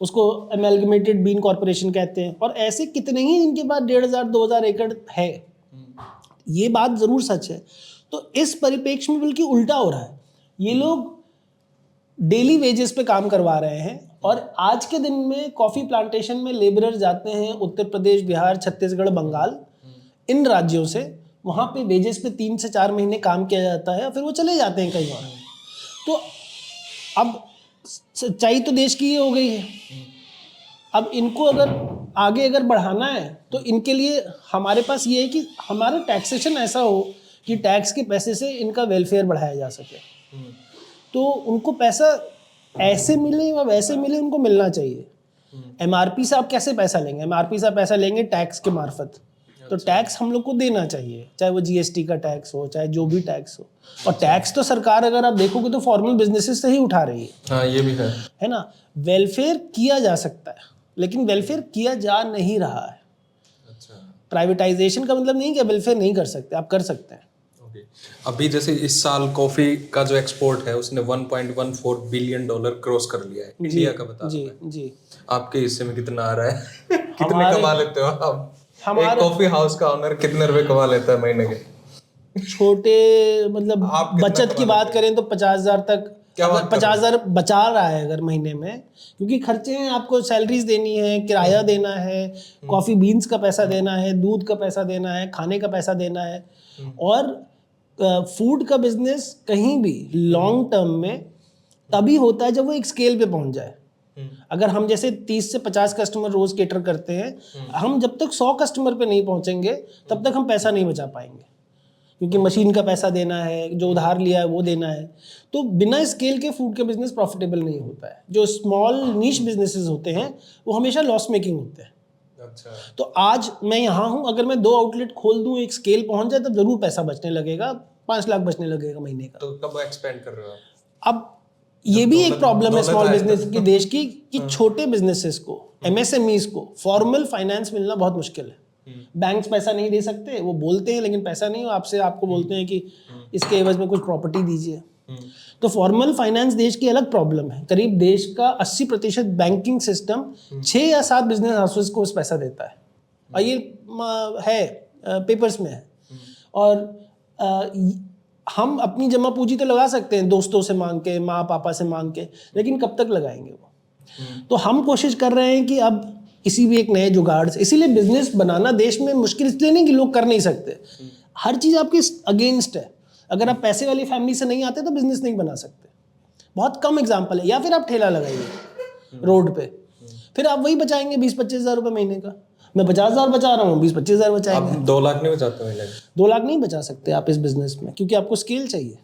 उसको एमैलगमेटेड बीन कॉर्पोरेशन कहते हैं। और ऐसे कितने ही जिनके पास 1,500-2,000 एकड़ है। ये बात ज़रूर सच है। तो इस परिप्रेक्ष्य में बल्कि उल्टा हो रहा है, ये लोग डेली वेजेस पे काम करवा रहे हैं, और आज के दिन में कॉफ़ी प्लांटेशन में लेबरर जाते हैं उत्तर प्रदेश, बिहार, छत्तीसगढ़, बंगाल, इन राज्यों से। वहाँ पे वेजेस पे 3 से 4 महीने काम किया जाता है, फिर वो चले जाते हैं कहीं और। तो अब सच्चाई तो देश की ये हो गई है। अब इनको अगर बढ़ाना है तो इनके लिए हमारे पास ये है कि हमारा टैक्सेशन ऐसा हो कि टैक्स के पैसे से इनका वेलफेयर बढ़ाया जा सके। तो उनको पैसा ऐसे मिले या वैसे मिले, उनको मिलना चाहिए। एमआरपी से आप कैसे पैसा लेंगे? एमआरपी से आप पैसा लेंगे टैक्स के मार्फत। तो टैक्स हम लोग को देना चाहिए, चाहे वो जीएसटी का टैक्स हो, चाहे जो भी टैक्स हो। और टैक्स तो सरकार, अगर आप देखोगे तो फॉर्मल बिजनेसेस से ही उठा रही है। हाँ, ये भी है ना। वेलफेयर किया जा सकता है, लेकिन वेलफेयर किया जा नहीं रहा है। अच्छा। प्राइवेटाइजेशन का मतलब नहीं कि वेलफेयर नहीं कर सकते, आप कर सकते हैं। ओके, अभी जैसे इस साल कॉफी का जो एक्सपोर्ट है उसने $1.14 बिलियन क्रॉस कर लिया है, इंडिया का बता जी रहा हूं मैं। जी। आपके हिस्से में कितना आ रहा है? कितने कमा लेते हो आप? एक कॉफी हाउस का ऑनर कितने रुपए कमा लेता है महीने के? छोटे मतलब बचत की बात करें तो 50,000 तक, 50,000 बचा रहा है अगर महीने में, क्योंकि खर्चे हैं, आपको सैलरीज देनी है, किराया देना है, कॉफ़ी बीन्स का पैसा देना है, दूध का पैसा देना है, खाने का पैसा देना है। और फूड का बिजनेस कहीं भी लॉन्ग टर्म में तभी होता है जब वो एक स्केल पे पहुंच जाए। अगर हम जैसे 30 से 50 कस्टमर रोज केटर करते हैं, हम जब तक 100 कस्टमर पे नहीं पहुंचेंगे तब तक हम पैसा नहीं बचा पाएंगे, क्योंकि मशीन का पैसा देना है, जो उधार लिया है वो देना है। तो बिना स्केल के फूड का बिजनेस प्रॉफिटेबल नहीं होता है। जो स्मॉल नीश बिजनेसेस होते हैं वो हमेशा लॉस मेकिंग होते हैं। अच्छा। तो आज मैं यहाँ हूँ, अगर मैं 2 आउटलेट खोल दूँ, एक स्केल पहुँच जाए, तब जरूर पैसा बचने लगेगा, 5 लाख बचने लगेगा महीने का। तो कब एक्सपेंड कर रहे हो आप? अब ये भी एक प्रॉब्लम है स्मॉल बिजनेस की देश की, कि छोटे बिजनेसेस को, एमएसएमईज को फॉर्मल फाइनेंस मिलना बहुत मुश्किल है। बैंक्स पैसा नहीं दे सकते, वो बोलते हैं लेकिन पैसा नहीं, आपको बोलते हैं कि इसके एवज में कुछ प्रॉपर्टी दीजिए। तो फॉर्मल फाइनेंस देश की अलग प्रॉब्लम है। करीब देश का 80% बैंकिंग सिस्टम 6 या 7 बिजनेस हाउसेस को पैसा देता है। और ये है पेपर्स में है। और हम अपनी जमा पूंजी तो लगा सकते हैं दोस्तों से मांग के, माँ पापा से मांग के, लेकिन कब तक लगाएंगे वो। तो हम कोशिश कर रहे हैं कि अब किसी भी एक नए जुगाड़ से, इसीलिए बिजनेस बनाना देश में मुश्किल इसलिए नहीं कि लोग कर नहीं सकते, हर चीज़ आपके अगेंस्ट है। अगर आप पैसे वाली फैमिली से नहीं आते तो बिजनेस नहीं बना सकते, बहुत कम एग्जाम्पल है। या फिर आप ठेला लगाइए रोड पे, फिर आप वही बचाएंगे 20-25 हज़ार रुपये महीने का। मैं 50,000 बचा रहा हूँ, 20-25 हज़ार बचाएंगे। आप 2 लाख नहीं बचाते महीने में? 2 लाख नहीं बचा सकते आप इस बिजनेस में, क्योंकि आपको स्केल चाहिए।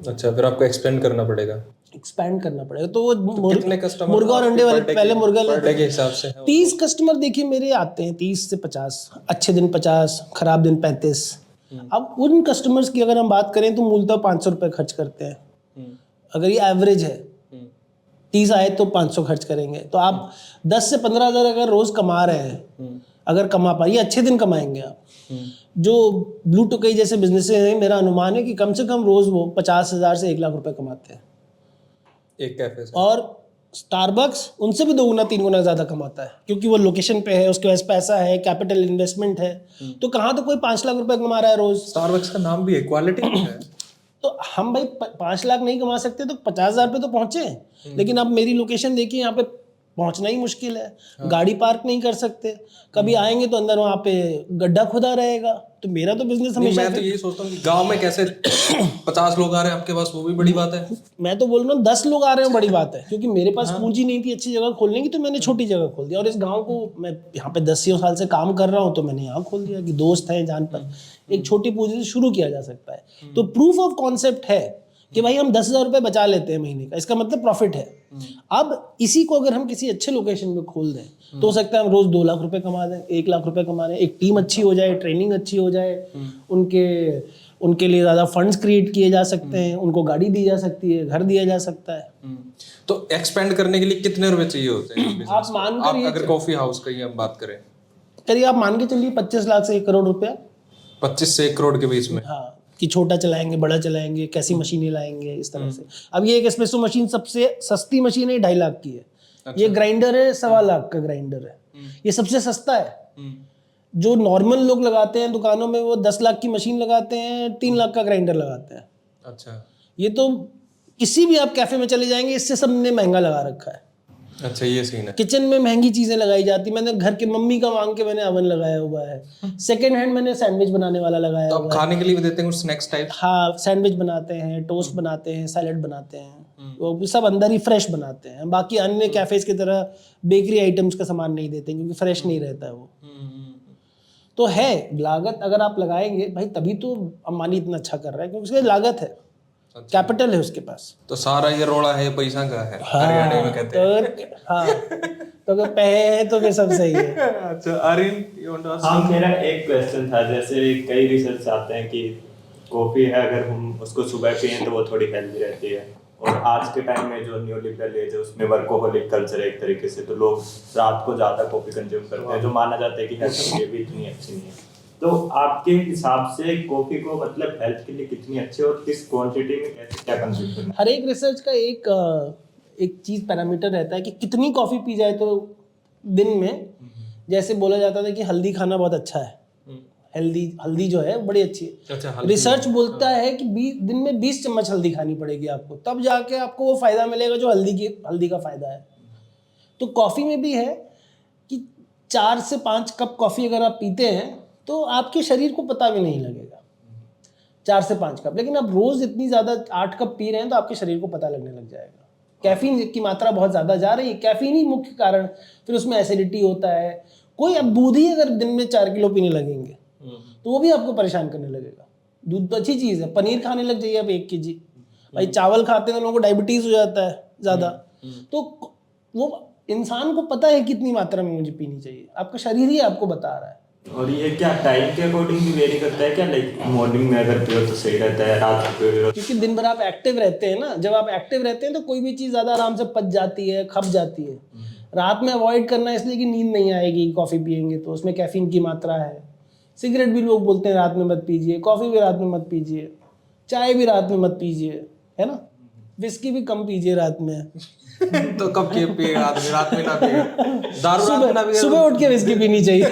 अच्छा, फिर आपको एक्सपेंड करना पड़ेगा, एक्सपैंड करना पड़ेगा। तो वो कितने कस्टमर मुर्गा और अंडे वाले, पहले मुर्गा पर डे के हिसाब से? 30 कस्टमर देखिए मेरे आते हैं, 30 से 50, अच्छे दिन 50, खराब दिन 35। अब उन कस्टमर्स की अगर हम बात करें तो मूलतः 500 रुपये खर्च करते हैं। अगर ये एवरेज है, 30 आए तो 500 खर्च करेंगे, तो आप 10 से 15 हज़ार अगर रोज कमा रहे हैं, अगर कमा पाए, ये अच्छे दिन कमाएंगे आप। जो ब्लू टोकई जैसे बिजनेस हैं, मेरा अनुमान है कि कम से कम रोज वो 50,000 से 1 लाख रुपए कमाते हैं एक कैफे से। और स्टारबक्स उनसे भी 2 गुना 3 गुना ज़्यादा कमाता है, क्योंकि वो लोकेशन पे है, उसके पास पैसा है, कैपिटल इन्वेस्टमेंट है। तो कहाँ तो कोई 5 लाख रुपए कमा रहा है रोज। स्टारबक्स का नाम भी है, क्वालिटी है। तो हम भाई 5 लाख नहीं कमा सकते तो 50,000 पे तो पहुंचे, लेकिन आप मेरी लोकेशन देखिए, यहाँ पे पहुंचना ही मुश्किल है। गाड़ी पार्क नहीं कर सकते, कभी आएंगे तो अंदर वहाँ पे गड्ढा खुदा रहेगा। तो मेरा तो बिजनेस हमेशा, मैं तो यही सोचता हूँ कि गांव में कैसे 50 लोग आ रहे हैं आपके पास, वो भी बड़ी बात है। मैं तो बोल रहा हूँ 10 लोग आ रहे हैं बड़ी बात है, क्योंकि मेरे पास पूंजी नहीं थी अच्छी जगह खोलने की, तो मैंने छोटी जगह खोल दिया। और इस गांव को मैं यहाँ पे 10 साल से काम कर रहा हूँ, तो मैंने यहाँ खोल दिया कि दोस्त हैं जान पर, एक छोटी पूंजी से शुरू किया जा सकता है। तो प्रूफ ऑफ कॉन्सेप्ट है कि भाई हम 10,000 रुपये बचा लेते हैं महीने का, इसका मतलब प्रॉफिट है। अब इसी को अगर हम किसी अच्छे लोकेशन में खोल दें तो हो सकता है हम रोज 2 लाख रुपए कमा दें, 1 लाख रुपए कमा दें, एक टीम अच्छी हो जाए, ट्रेनिंग अच्छी हो जाए, उनके लिए ज़्यादा फंड्स क्रिएट किए जा सकते हैं, उनको गाड़ी दी जा सकती है, घर दिया जा सकता है। तो एक्सपेंड करने के लिए कितने रुपए चाहिए होते हैं? आप मान कर अगर कॉफी हाउस की हम बात करें, करिए आप मान के चलिए 25 लाख से 1 करोड़ रुपया। 25 से 1 करोड़ के बीच में। हाँ, कि छोटा चलाएंगे, बड़ा चलाएंगे, कैसी मशीनें लाएंगे, इस तरह से। अब ये एक एस्प्रेसो मशीन सबसे सस्ती मशीन है, 2.5 लाख की है। अच्छा। ये ग्राइंडर है 1.25 लाख का ग्राइंडर है, ये सबसे सस्ता है। जो नॉर्मल लोग लगाते हैं दुकानों में, वो 10 लाख की मशीन लगाते हैं, 3 लाख का ग्राइंडर लगाते हैं। अच्छा, ये तो किसी भी आप कैफे में चले जाएंगे, इससे सबने महंगा लगा रखा है। अच्छा, ये सीन है। किचन में महंगी चीजें लगाई जाती, मैंने घर के मम्मी का मांग के मैंने अवन लगाया हुआ है, सेकंड हैंड मैंने सैंडविच बनाने वाला लगाया तो हुआ आप है। खाने के लिए भी देते हैं कुछ स्नैक्स टाइप? हाँ, सैंडविच बनाते हैं, टोस्ट बनाते हैं, सैलेड बनाते हैं, वो भी सब अंदर ही फ्रेश बनाते हैं। बाकी अन्य कैफेज की तरह बेकरी आइटम्स का सामान नहीं देते, क्योंकि फ्रेश नहीं रहता है वो। तो है लागत, अगर आप लगाएंगे भाई, तभी तो अंबानी इतना अच्छा कर रहा है, क्योंकि उसकी लागत है, कैपिटल है उसके पास। तो सारा ये रोड़ा है, पैसा का है, हरियाणा में कहते हैं। हाँ, तो अगर पैसे हैं तो फिर सब सही है। अच्छा, Aryan, you want to ask? हाँ, मेरा एक क्वेश्चन था। जैसे कई रिसर्च आते हैं कि कॉफ़ी है, अगर हम उसको सुबह पिए तो वो थोड़ी हेल्दी रहती है, और आज के टाइम में जो न्यू लिबरल एज है उसमें वर्कोहोलिक कल्चर है एक तरीके से, तो लोग रात को ज़्यादा कॉफ़ी कंज्यूम करते हैं, जो माना जाता है कि हेल्थ के लिए भी इतनी अच्छी नहीं है। तो आपके हिसाब से कॉफ़ी को मतलब हेल्थ के लिए कितनी अच्छी है, और किस क्वांटिटी में कैसे क्या कंज्यूम करना है? हर एक रिसर्च का एक चीज पैरामीटर रहता है कि कितनी कॉफी पी जाए तो दिन में। जैसे बोला जाता था कि हल्दी खाना बहुत अच्छा है, हल्दी जो है बड़ी अच्छी है। अच्छा, रिसर्च बोलता है कि दिन में 20 चम्मच हल्दी खानी पड़ेगी आपको, तब जाके आपको वो फायदा मिलेगा जो हल्दी का फायदा है। तो कॉफी में भी है कि 4 से 5 कप कॉफी अगर आप पीते हैं तो आपके शरीर को पता भी नहीं लगेगा, 4 से 5 कप। लेकिन आप रोज इतनी ज्यादा 8 कप पी रहे हैं तो आपके शरीर को पता लगने लग जाएगा। कैफीन की मात्रा बहुत ज्यादा जा रही है, कैफीन ही मुख्य कारण, फिर उसमें एसिडिटी होता है। कोई अब दूध ही अगर दिन में 4 किलो पीने लगेंगे तो वो भी आपको परेशान करने लगेगा। दूध तो अच्छी चीज़ है, पनीर खाने लग जाइए आप 1 kg। भाई चावल खाते हैं तो लोगों को डायबिटीज हो जाता है ज़्यादा। तो वो इंसान को पता है कितनी मात्रा में मुझे पीनी चाहिए, आपका शरीर ही आपको बता रहा है। और ये क्या टाइम के अकॉर्डिंग भी वेरी करता है क्या? लाइक मॉर्निंग में अगर पियो तो सही रहता है, रात में पियो? क्योंकि दिन भर आप एक्टिव रहते हैं ना, जब आप एक्टिव रहते हैं तो कोई भी चीज़ ज़्यादा आराम से पच जाती है, खप जाती है। रात में अवॉइड करना इसलिए कि नींद नहीं आएगी, कॉफ़ी पियेंगे तो उसमें कैफीन की मात्रा है। सिगरेट भी लोग बोलते हैं रात में मत पीजिए, कॉफ़ी भी रात में मत पीजिए, चाय भी रात में मत पीजिए, है ना। विस्की भी कम पीजिए रात में। तो कब के पिएगा आदमी, रात में ना पिएगा, दारू रात में ना पिएगा, सुबह उठ के विस्की पीनी चाहिए।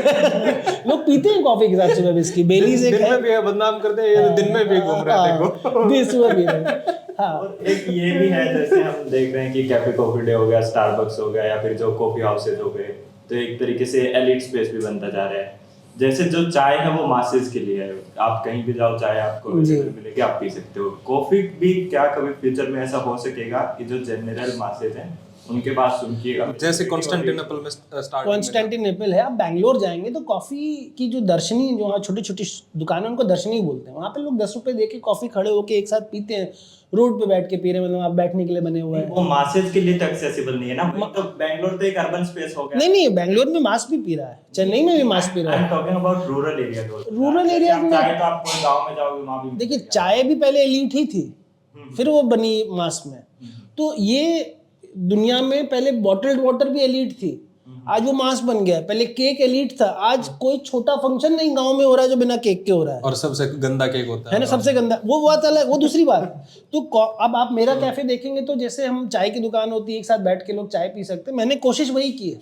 लोग पीते हैं कॉफी के साथ सुबह विस्की, बेलीज एक दिन है। में पिएगा, बदनाम करते हैं, ये तो दिन में भी घूम रहे हैं देखो। भी सुबह पी रहे हैं। हाँ, और एक ये भी है, जैसे हम देख रहे हैं कि कैफे कॉफी डे हो गया, स्टारबक्स हो गया, या फिर जो कॉफी हाउसेज हो गए, तो एक तरीके से एलिट स्पेस भी बनता जा रहा है। जैसे जो चाय है वो मासेस के लिए है, आप कहीं भी जाओ चाय आपको अवेलेबल मिलेगी, आप पी सकते हो। कॉफी भी क्या कभी फ्यूचर में ऐसा हो सकेगा कि जो जनरल मासेस हैं उनके पास उनकी, जैसे कॉन्स्टेंटिनोपल में स्टार्ट, कॉन्स्टेंटिनोपल है, आप बैंगलोर जाएंगे तो कॉफी की जो दर्शनी, जो वहाँ छोटी छोटी दुकानें, उनको दर्शनी बोलते हैं। वहाँ पे लोग 10 रुपए दे के कॉफी खड़े होके एक साथ पीते हैं, रोड पे बैठ के पी रहे हैं, मतलब आप बैठने के लिए बने हुए हैं। वो मासेस के लिए तो एक्सेसिबल नहीं है ना, तो बैंगलोर तो एक अर्बन स्पेस हो गया। नहीं, बैंगलोर में मास भी पी रहा है, चेन्नई में भी मास पी रहा आई है। Am talking about rural area. Rural area में चाय तो आप कोई गांव में जाओगे वहां भी देखिए, चाय भी पहले एलीट ही थी, फिर वो बनी मास में। तो ये दुनिया में पहले बॉटल्ड वाटर भी एलीट थी, आज वो मास बन गया। पहले केक एलीट था, आज कोई छोटा फंक्शन नहीं गांव में हो रहा है जो बिना केक के हो रहा है। और सबसे गंदा केक होता है ना, सबसे गंदा, वो बात अलग, वो दूसरी बात। तो अब आप मेरा कैफे देखेंगे तो जैसे हम चाय की दुकान होती है, एक साथ बैठ के लोग चाय पी सकते हैं, मैंने कोशिश वही की है।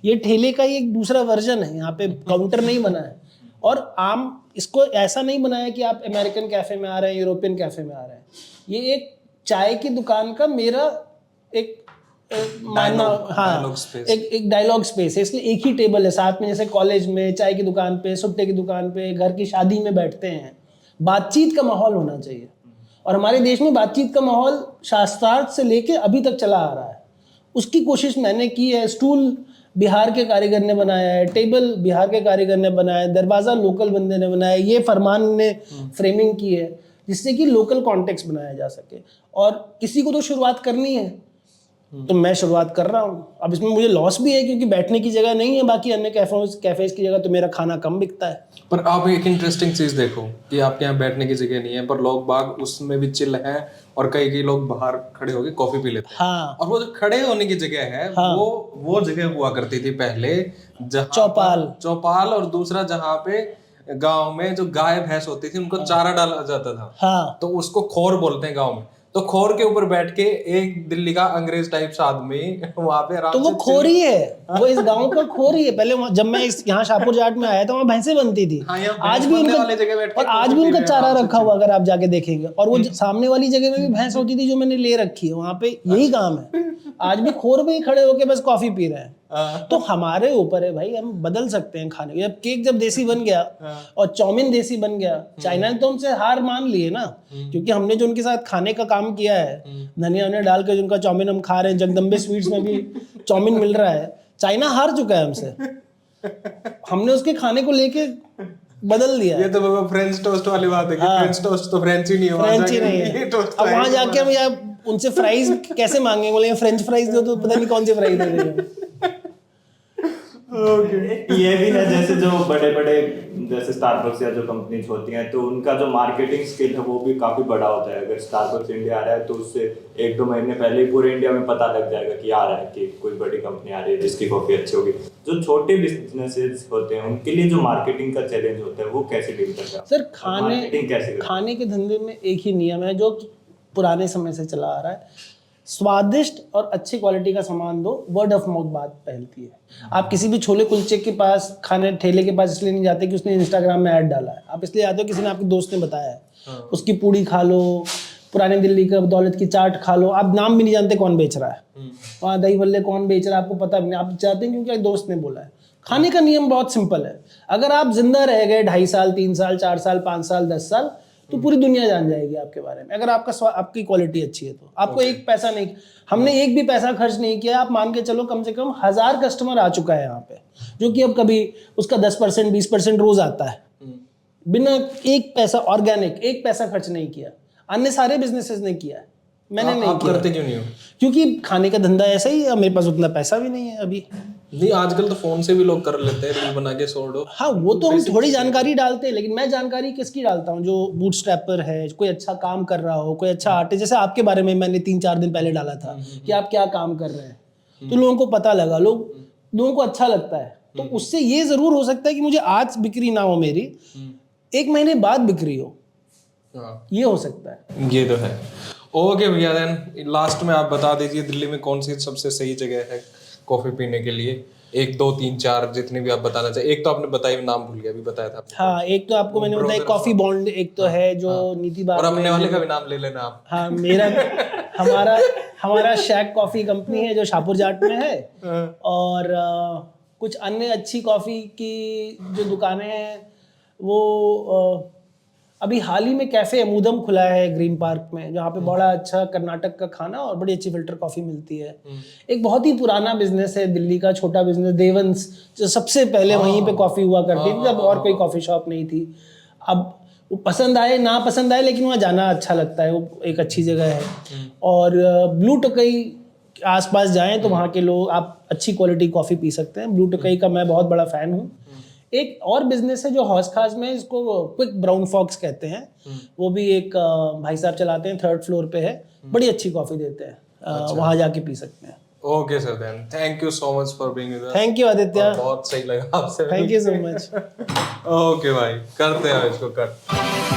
ये ठेले का ही एक दूसरा वर्जन है, यहाँ पे काउंटर नहीं बना है। और आम इसको ऐसा नहीं बनाया कि आप अमेरिकन कैफे में आ रहे हैं, यूरोपियन कैफे में आ रहे हैं। ये एक चाय की दुकान का मेरा एक मानना, हाँ, एक डायलॉग स्पेस है। इसलिए एक ही टेबल है साथ में, जैसे कॉलेज में चाय की दुकान पे, सुट्टे की दुकान पे, घर की शादी में बैठते हैं। बातचीत का माहौल होना चाहिए, और हमारे देश में बातचीत का माहौल शास्त्रार्थ से लेके अभी तक चला आ रहा है। उसकी कोशिश मैंने की है। स्टूल बिहार के कारीगर ने बनाया है, टेबल बिहार के कारीगर ने बनाया है, दरवाज़ा लोकल बंदे ने बनाया है, ये फरमान ने फ्रेमिंग की है, जिससे कि लोकल कॉन्टेक्स्ट बनाया जा सके। और किसी को तो शुरुआत करनी है, तो मैं शुरुआत कर रहा हूँ। अब इसमें मुझे लॉस भी है क्योंकि बैठने की जगह नहीं है, बाकी अन्य कैफेज की जगह तो मेरा खाना कम बिकता है। पर आप एक इंटरेस्टिंग चीज देखो कि आपके यहाँ बैठने की जगह नहीं है, पर लोग बाग उसमें भी चिल हैं, और कई लोग बाहर खड़े होके कॉफी पी लेते हैं। हाँ, और वो जो खड़े होने की जगह है, हाँ, वो जगह हुआ करती थी पहले, जहाँ चौपाल, और दूसरा जहाँ पे गांव में जो गाय भैंस होती थी उनको चारा डाला जाता था। हाँ, तो उसको खोर बोलते हैं गांव में। तो खोर के ऊपर बैठ के एक दिल्ली का अंग्रेज टाइप सा आदमी वहां पे आराम तो वो खोरी है, वो इस गांव का खोरी है। पहले जब मैं यहाँ शाहपुर जाट में आया था, वहाँ भैंसें बनती थी। आज भी उनका चारा रखा हुआ अगर आप जाके देखेंगे, और वो सामने वाली जगह में भी भैंस होती थी जो मैंने ले रखी है, वहाँ पे यही काम है। आज भी खोर में ही खड़े होके बस कॉफी पी रहे हैं। तो हमारे ऊपर है भाई, हम बदल सकते हैं खाने। जब केक जब देसी बन गया और चाउमीन देसी बन गया, चाइना ने तो हमसे हार मान ली है ना, क्योंकि हमने जो उनके साथ खाने का काम किया है, धनिया उन्हें डाल के जिनका चाउमीन हम खा रहे हैं, जगदम्बे स्वीट्स में भी चाउमीन मिल रहा है। चाइना हार चुका है हमसे, हमने उसके खाने को लेके बदल दिया। ये तो फ्रेंच टोस्ट वाली बात है कि फ्रेंच टोस्ट तो फ्रेंच ही नहीं है, फ्रेंच ही नहीं है। अब वहां जाके हम यार उनसे फ्राइज कैसे मांगेंगे, बोले फ्रेंच फ्राइज दो, तो पता नहीं कौन सी फ्राइज दे देंगे। ये भी है, जैसे जो बड़े बड़े जैसे स्टारबक्स या जो कंपनीज होती हैं, तो उनका जो मार्केटिंग स्किल है वो भी काफी बड़ा होता है। अगर स्टारबक्स इंडिया आ रहा है तो उससे 1-2 महीने पहले ही पूरे इंडिया में पता लग जाएगा कि आ रहा है, कि कोई बड़ी कंपनी आ रही है जिसकी कॉफी अच्छी होगी। जो छोटे बिजनेसेस होते हैं उनके लिए जो मार्केटिंग का चैलेंज होता है वो कैसे डील करता है सर? खाने के धंधे में एक ही नियम है जो पुराने समय से चला आ रहा है, स्वादिष्ट और अच्छी क्वालिटी का सामान दो, वर्ड ऑफ माउथ बात फैलती है। आप किसी भी छोले कुलचे के पास, खाने ठेले के पास इसलिए नहीं जाते कि उसने इंस्टाग्राम में ऐड डाला है, आप इसलिए आते हो किसी ने आपके दोस्त ने बताया है। उसकी पूड़ी खा लो, पुरानी दिल्ली का दौलत की चाट खा लो, आप नाम भी नहीं जानते कौन बेच रहा है, वहाँ दही भल्ले कौन बेच रहा है आपको पता भी नहीं, आप चाहते हैं क्योंकि दोस्त ने बोला है। खाने का नियम बहुत सिंपल है, अगर आप जिंदा रह गए 2.5 साल, 3 साल, 4 साल, 5 साल, 10 साल, तो पूरी दुनिया जान जाएगी आपके बारे में। अगर आपकी क्वालिटी अच्छी है तो आपको एक पैसा नहीं, हमने एक भी पैसा खर्च नहीं किया। आप मान के चलो कम से कम 1000 कस्टमर आ चुका है यहाँ पे, जो कि अब कभी उसका 10%, 20% रोज आता है, बिना एक पैसा ऑर्गेनिक, एक पैसा खर्च नहीं किया। अन्य सारे बिजनेसेस ने किया है, मैंने नहीं किया। करते क्यों नहीं हो? क्योंकि खाने का धंधा ऐसा ही है, मेरे पास उतना पैसा भी नहीं है अभी। नहीं, आजकल तो फोन से भी लोग कर लेते हैं, रील बना के छोड़ो। हाँ, वो तो हम थोड़ी जानकारी डालते हैं, लेकिन मैं जानकारी किसकी डालता हूँ? जो बूटस्ट्रैपर है, कोई अच्छा काम कर रहा हो, कोई अच्छा आर्टिस्ट। जैसे आपके बारे में मैंने 3-4 दिन पहले डाला था कि आप क्या काम कर रहे हैं, तो लोगों को पता लगा, लोगों को अच्छा लगता है। तो उससे ये जरूर हो सकता है कि मुझे आज बिक्री ना हो मेरी, 1 महीने बाद बिक्री हो, ये हो सकता है। ये तो है। ओके भैया, देन लास्ट में आप बता दीजिए दिल्ली में कौन सी सबसे सही जगह है कॉफी पीने के लिए। 1 2 3 4 जितने भी आप बताना चाहिए। एक तो आपने बताई, नाम भूल गया, अभी बताया था आपने। हाँ, एक तो आपको मैंने बताया कॉफी बॉन्ड, एक तो है जो नीति बाग और अपने में वाले का भी नाम ले लेना आप। हाँ, हमारा शैक कॉफी कंपनी है जो शाहपुर जाट में है। और कुछ अन्य अच्छी कॉफी की जो दुकानें हैं वो अभी हाल ही में कैफे अमूदम खुला है ग्रीन पार्क में, जहाँ पे बड़ा अच्छा कर्नाटक का खाना और बड़ी अच्छी फिल्टर कॉफी मिलती है। एक बहुत ही पुराना बिजनेस है दिल्ली का, छोटा बिजनेस, देवंस, जो सबसे पहले वहीं पे कॉफी हुआ करती थी जब और कोई कॉफी शॉप नहीं थी। अब वो पसंद आए ना पसंद आए, लेकिन वहाँ जाना अच्छा लगता है, वो एक अच्छी जगह है। और ब्लू टोकई आसपास जाएं तो वहाँ के लोग, आप अच्छी क्वालिटी कॉफ़ी पी सकते हैं। ब्लू टोकई का मैं बहुत बड़ा फ़ैन हूँ। एक और बिजनेस है जो हौस खास में, इसको क्विक ब्राउन फॉक्स कहते हैं, वो भी एक भाई साहब चलाते हैं, 3rd फ्लोर पे है, बड़ी अच्छी कॉफ़ी देते हैं। वहाँ जाके पी सकते हैं। Okay sir, then thank you so much for being with us. Thank you Aditya, बहुत सही लगा आपसे। Thank you so much. Okay भाई, करते हैं इसको कट।